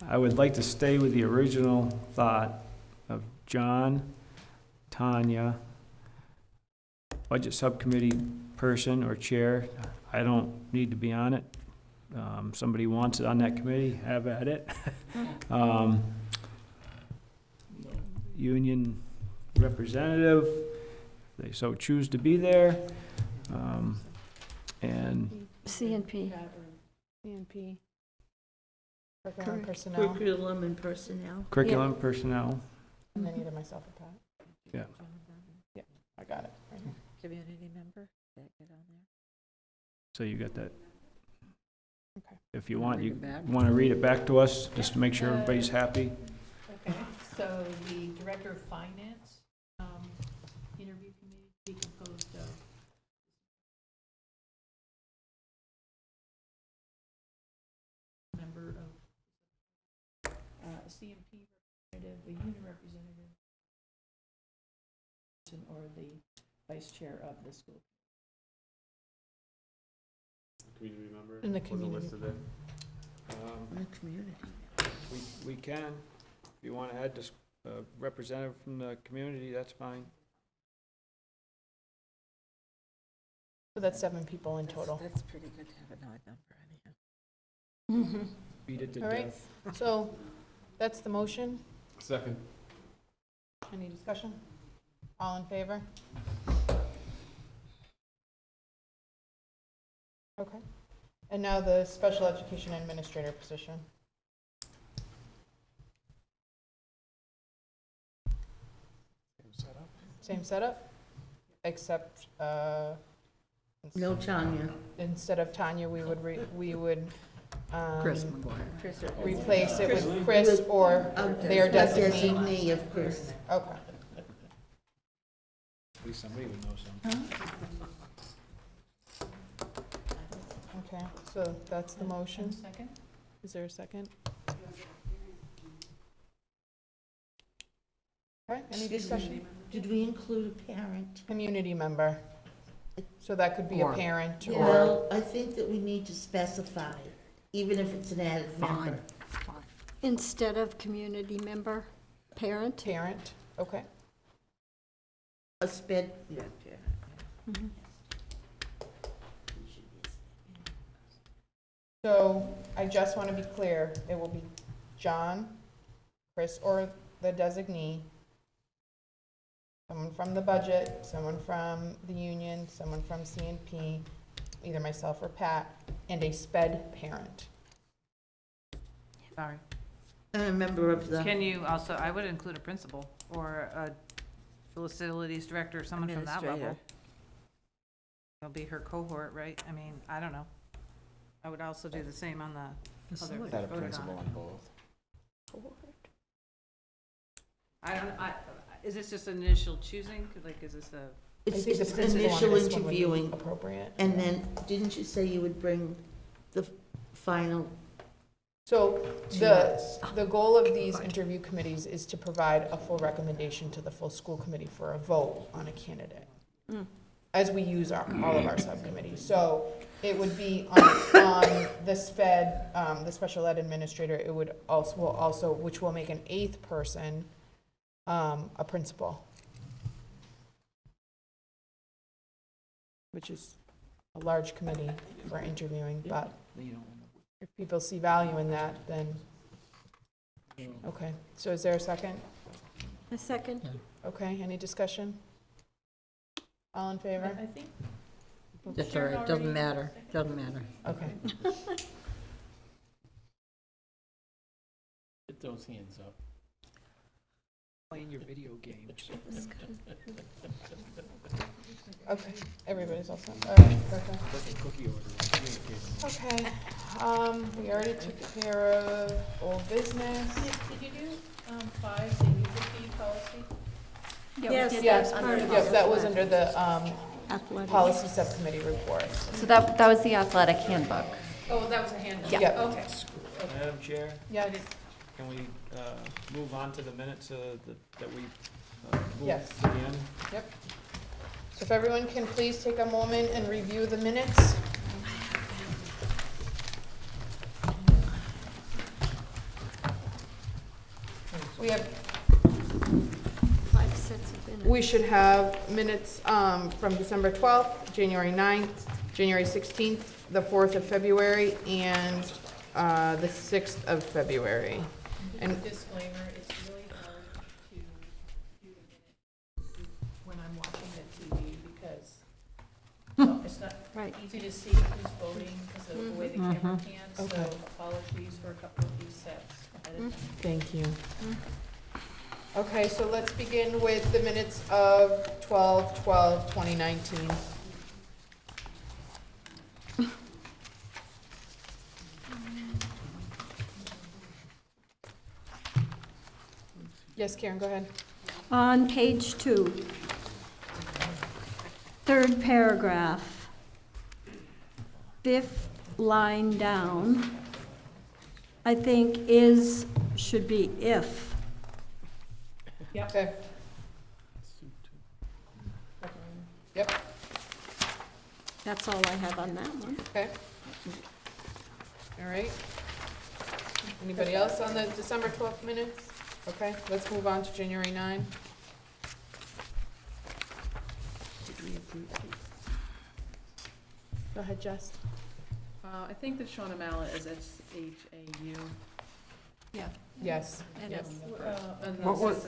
I would like to stay with the original thought of John, Tanya, Budget Subcommittee person or chair. I don't need to be on it. Somebody wants it on that committee, have at it. Union representative, if they so choose to be there. And CNP. CNP. Curriculum and personnel, Curriculum and personnel. curriculum personnel. and then either myself or Pat. Yeah. Yeah, I got it. right here. Community member, did that get on there? So you got that. Okay. If you want to read it back to us, just to make sure Uh, everybody's happy. Okay, so the Director of Finance, interview committee be composed of member of a CMP representative, a union representative, or the vice chair of the school. Community member? In the Was community. listed there. In the community. We can, if you want to add this representative from the community, that's fine. So that's 7 people in total. That's pretty good to have an odd number anyhow. Beat it to All right, death. so that's the motion. Second. Any discussion? All in favor? Okay. And now the special education administrator position. Same setup, except, No Tanya. instead of Tanya, we would, Chris McGuire. replace it with Chris or their designee. Designee of Chris. Okay. At least somebody would know something. Okay, so that's the motion. Second? Is there a second? Okay, any Excuse me, discussion? Did we include a parent? Community member. So that could be a Or- parent or, Well, I think that we need to specify, even if it's an added member. Instead of community member, parent? parent, okay. A sped, Mhm. So I just want to be clear, it will be John, Chris, or the designee, someone from the budget, someone from the union, someone from CNP, either myself or Pat, and a sped parent. Sorry. and a member of the, Can you also, I would include a principal or a facilities director, or someone from that level. Administrator. It'll be her cohort, right? I mean, I don't know. I would also do the same on the other. Facility. voted on. on both. I don't, is this just initial choosing? 'Cause, like, is this a? it's I think the it's principal on initial this one would be interviewing. appropriate. And then, didn't you say you would bring the final So to the, us? the goal of these interview committees is to provide a full recommendation to the full school committee for a vote on a candidate, as we use all of our subcommittees. So it would be on the SPED, the special ed administrator, it would also, which will make an 8th person, a principal. Which is a large committee for interviewing, but if people see value in that, then, okay. So is there a second? A second? Okay, any discussion? All in favor? I think. That's all right, doesn't matter, doesn't matter. Okay. Get those hands up. Playing your video games. Okay, everybody's all set. All right, perfect. Cookie order. Okay, we already took care of old business. Did you do 5, the user fee policy? Yes, that was under the Athletic. policy subcommittee report. So that was the athletic handbook. Oh, that was a handout? Yeah. Okay. Madam Chair, Yeah, can we move on to the minutes that we moved Yes. to the end? yep. So if everyone can please take a moment and review the minutes. We have 5 sets of minutes. We should have minutes from December 12th, January 9th, January 16th, the 4th of February, and the 6th of February. And And disclaimer, it's really hard to do the minute when I'm watching the TV because well, it's not Right. easy to see who's voting because of the way the camera pans. Okay. So apologies for a couple of these sets ahead of time. thank you. Okay, so let's begin with the minutes of 12/12/2019. Yes, Karen, go ahead. On page 2, third paragraph, fifth line down, I think should be if. Yep. Okay. Yep, That's all I have on that one. okay. All right. Anybody else on the December 12th minutes? Okay, let's move on to January 9. Go ahead, Jess. I think that Shauna Mallett is SHAU. Yeah. Yes. And Yep. it's,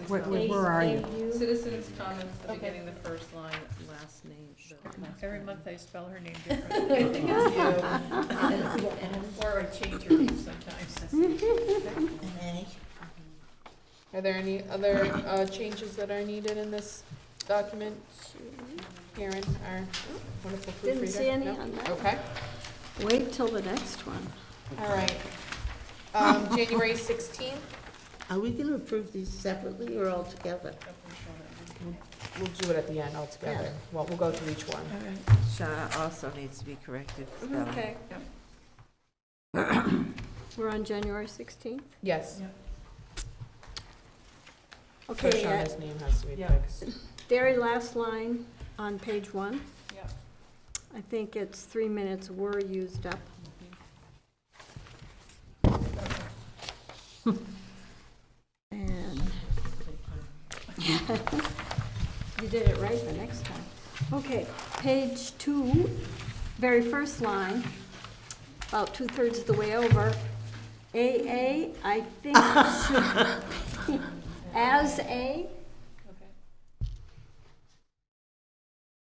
Where are you? Citizens' comments, the Okay. beginning, the first line, last name. Every month I spell her name differently. I think it's you. Or I change her name sometimes. Are there any other changes that are needed in this document? Karen, our wonderful proofreader? Didn't see any No? on that. Okay, Wait till the next one. all right. January 16th, Are we gonna approve these separately or all together? we'll do it at the end altogether. Well, we'll go through each one. Shauna also needs to be corrected. spelling. Okay. We're on January 16th? Yes. So Okay, Shauna's name has to be Yeah. fixed. very last line on page 1. Yep. I think it's 3 minutes were used up. And you did it right the next time. Okay, page 2, very first line, about 2/3 of the way over. AA, I think should be as A. Okay.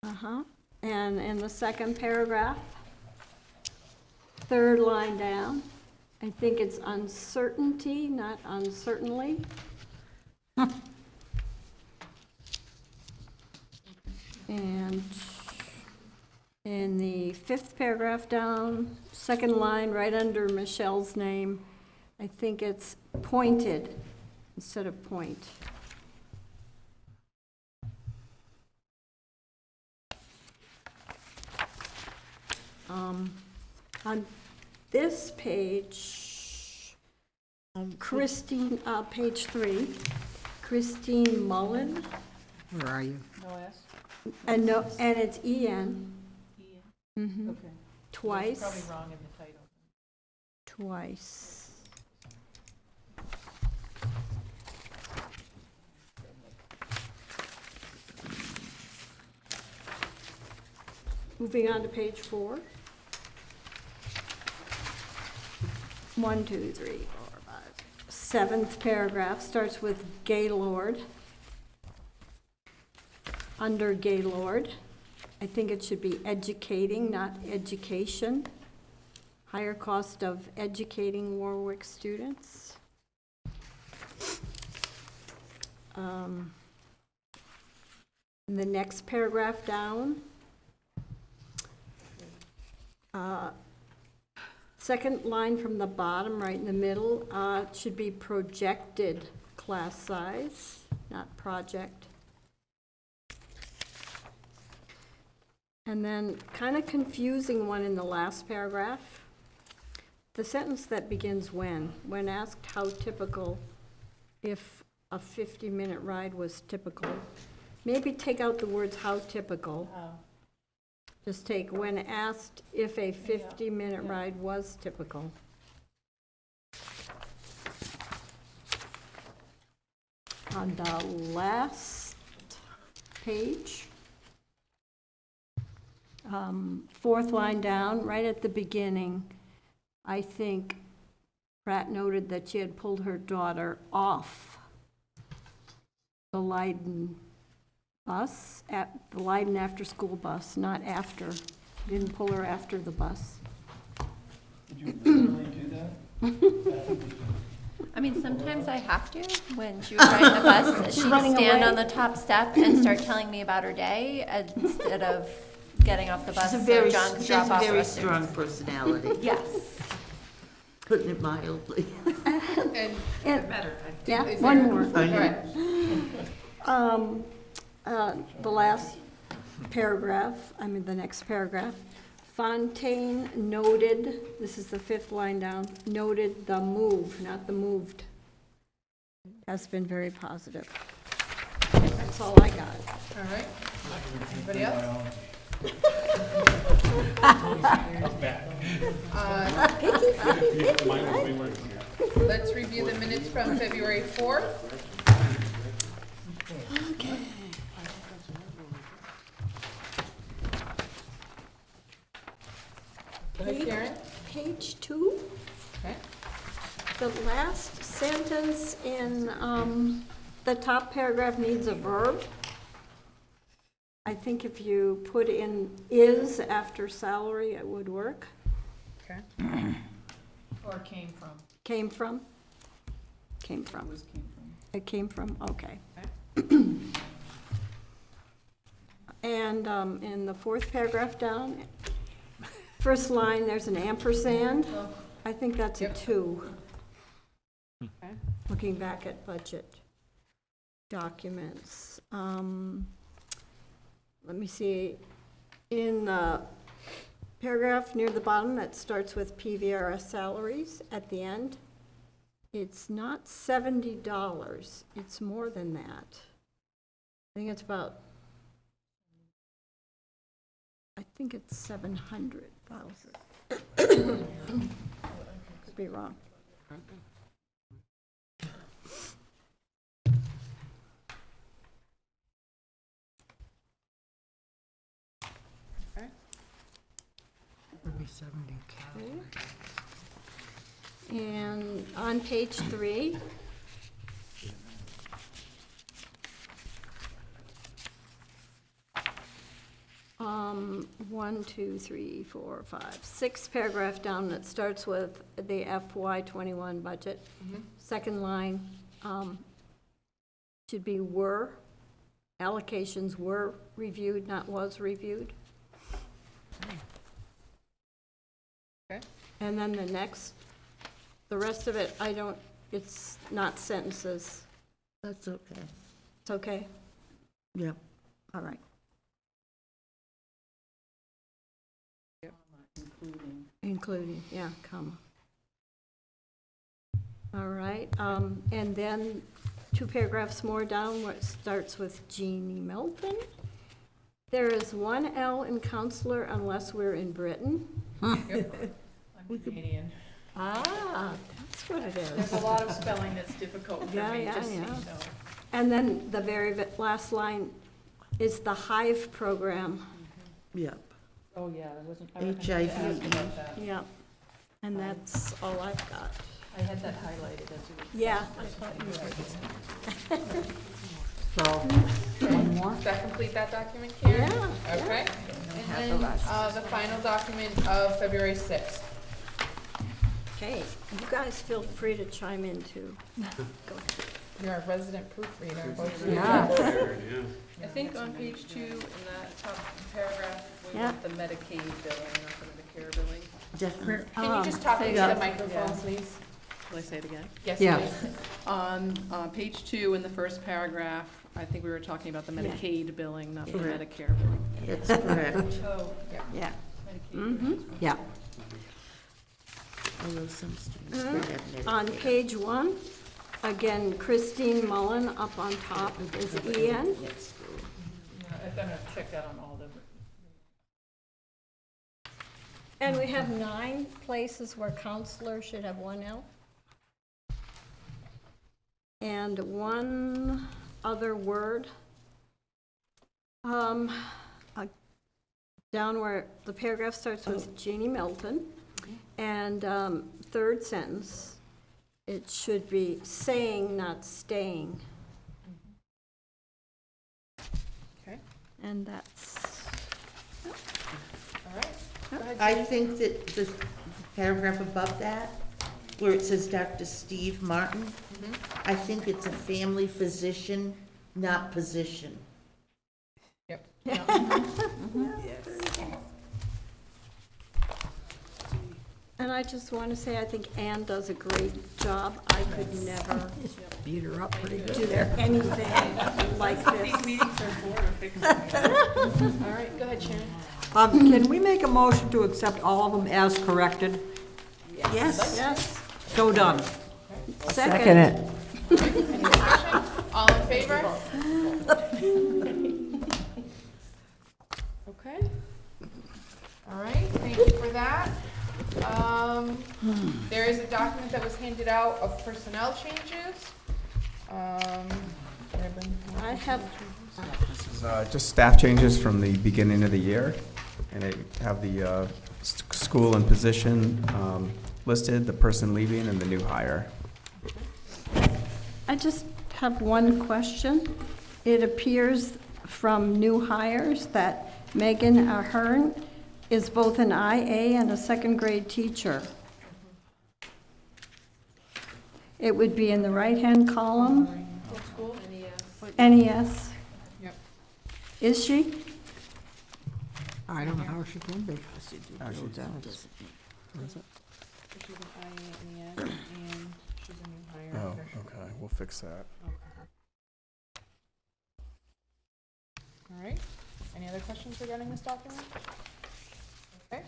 Uh-huh. And in the second paragraph, third line down, I think it's uncertainty, not uncertainly. And in the fifth paragraph down, second line, right under Michelle's name, I think it's pointed instead of point. On this page, Christine, page 3, Christine Mullen, Where are you? No S? and no, and it's EN. Mhm. Okay. Twice. Probably wrong in the title. Twice. Moving on to page 4. 1, 2, 3, 4, 5. Seventh paragraph starts with Gaylord. Under Gaylord, I think it should be educating, not education. Higher cost of educating Warwick students. In the next paragraph down, second line from the bottom, right in the middle, it should be projected class size, not project. And then kind of confusing one in the last paragraph. The sentence that begins when asked how typical, if a 50-minute ride was typical, maybe take out the words how typical. Just take when asked if a 50-minute ride was typical. On the last page, fourth line down, right at the beginning, I think Pratt noted that she had pulled her daughter off the Leiden bus, at the Leiden after-school bus, not after. Didn't pull her after the bus. Did you really do that? I mean, sometimes I have to. When she was riding the bus, she'd running stand away. on the top step and start telling me about her day instead of getting off the bus She's a so very, John could she's drop a off the very rest of strong us. personality, Yes. putting it mildly. And And- Better. Yeah, is one there- more. I All know. right. The last paragraph, the next paragraph, Fontaine noted, this is the 5th line down, noted the move, not the moved. Has been very positive. That's all I got. All right. Anybody else? Let's review the minutes from February 4th. Okay. Go ahead, Karen. Page 2. Okay. The last sentence in the top paragraph needs a verb. I think if you put in is after salary, it would work. Okay. Or came from. Came from? Came from. It came from, okay. And in the 4th paragraph down, first line, there's an ampersand. I think that's a 2. Okay. Looking back at budget documents. Let me see, in the paragraph near the bottom that starts with PVRS salaries at the end, it's not $70, it's more than that. I think it's about, I think it's 700,000. Could be wrong. And on page 3, one, two, three, four, five, 6 paragraph down that starts with the FY21 budget. Second line should be were. Allocations were reviewed, not was reviewed. Okay. And then the rest of it, it's not sentences. That's okay. It's okay? Yep. All right. Including, yeah, comma. All right, and then 2 paragraphs more down where it starts with Jeannie Melton. There is 1 L in counselor unless we're in Britain. I'm Canadian. Ah, that's what it is. There's a lot of spelling that's difficult for me, just so you know. And then the very last line is the HIVE program. Yep. Oh, yeah, I wasn't. HIV. Yeah, and that's all I've got. I had that highlighted as you were. Yeah. So, one more? Does that complete that document, Karen? Yeah. Okay. And then the final document of February 6th. Okay, you guys feel free to chime in too. Go ahead. You're a resident proofreader. Yeah. I think on page 2, in that top paragraph, we Yeah. want the Medicaid billing, not the Medicare billing. Definitely. Can you just talk into the microphone, please? Will I say it again? Yes, Yeah. please. On page 2, in the first paragraph, I think we were talking about the Medicaid billing, not the Medicare billing. That's correct. Oh, Yeah. Medicaid. Yeah. Although some students do have Medicare. On page 1, again, Christine Mullen up on top is EN. Yes. I've done a check that on all of them. And we have 9 places where counselor should have 1 L. And 1 other word. Down where the paragraph starts with Jeannie Milton. And 3rd sentence, it should be saying, not staying. Okay. And that's, All right. Go ahead, I Jean. think that the paragraph above that, where it says Dr. Steve Martin, I think it's a family physician, not position. Yep. And I just want to say, I think Ann does a great job. I could never Beat her up pretty good. do anything like this. All right, go ahead, Sharon. Can we make a motion to accept all of them as corrected? Yes. Yes. So done. Second it. Any discussion? All in favor? Okay. All right, thank you for that. There is a document that was handed out of personnel changes. I have, This is just staff changes from the beginning of the year, and they have the school and position listed, the person leaving, and the new hire. I just have one question. It appears from new hires that Megan Ahern is both an IA and a second grade teacher. It would be in the right-hand column. What school? NES. Yep. Is she? I don't know how she can be. She's an IA in the end, and she's a new hire. Oh, okay, we'll fix that. All right. Any other questions regarding this document? Okay.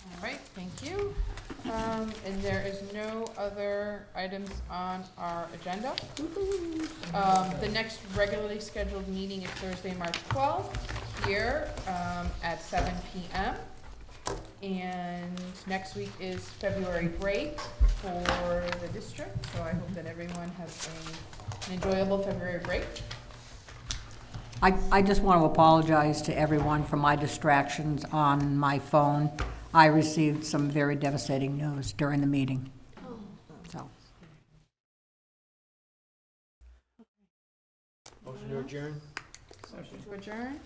All right, thank you. And there is no other items on our agenda. The next regularly scheduled meeting is Thursday, March 12th, here at 7 p.m. And next week is February break for the district, so I hope that everyone has an enjoyable February break. I just want to apologize to everyone for my distractions on my phone. I received some very devastating news during the meeting. So, Motion to adjourn? Motion to adjourn.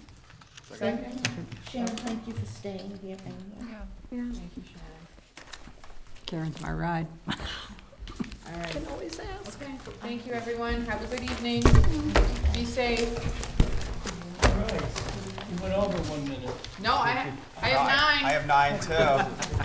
Second. Sharon, thank you for staying here. Thank you, Sharon. Karen's my ride. All right. Can always ask. Okay, thank you, everyone. Have a good evening. Be safe. You went over 1 minute. No, I have 9. I have 9 too.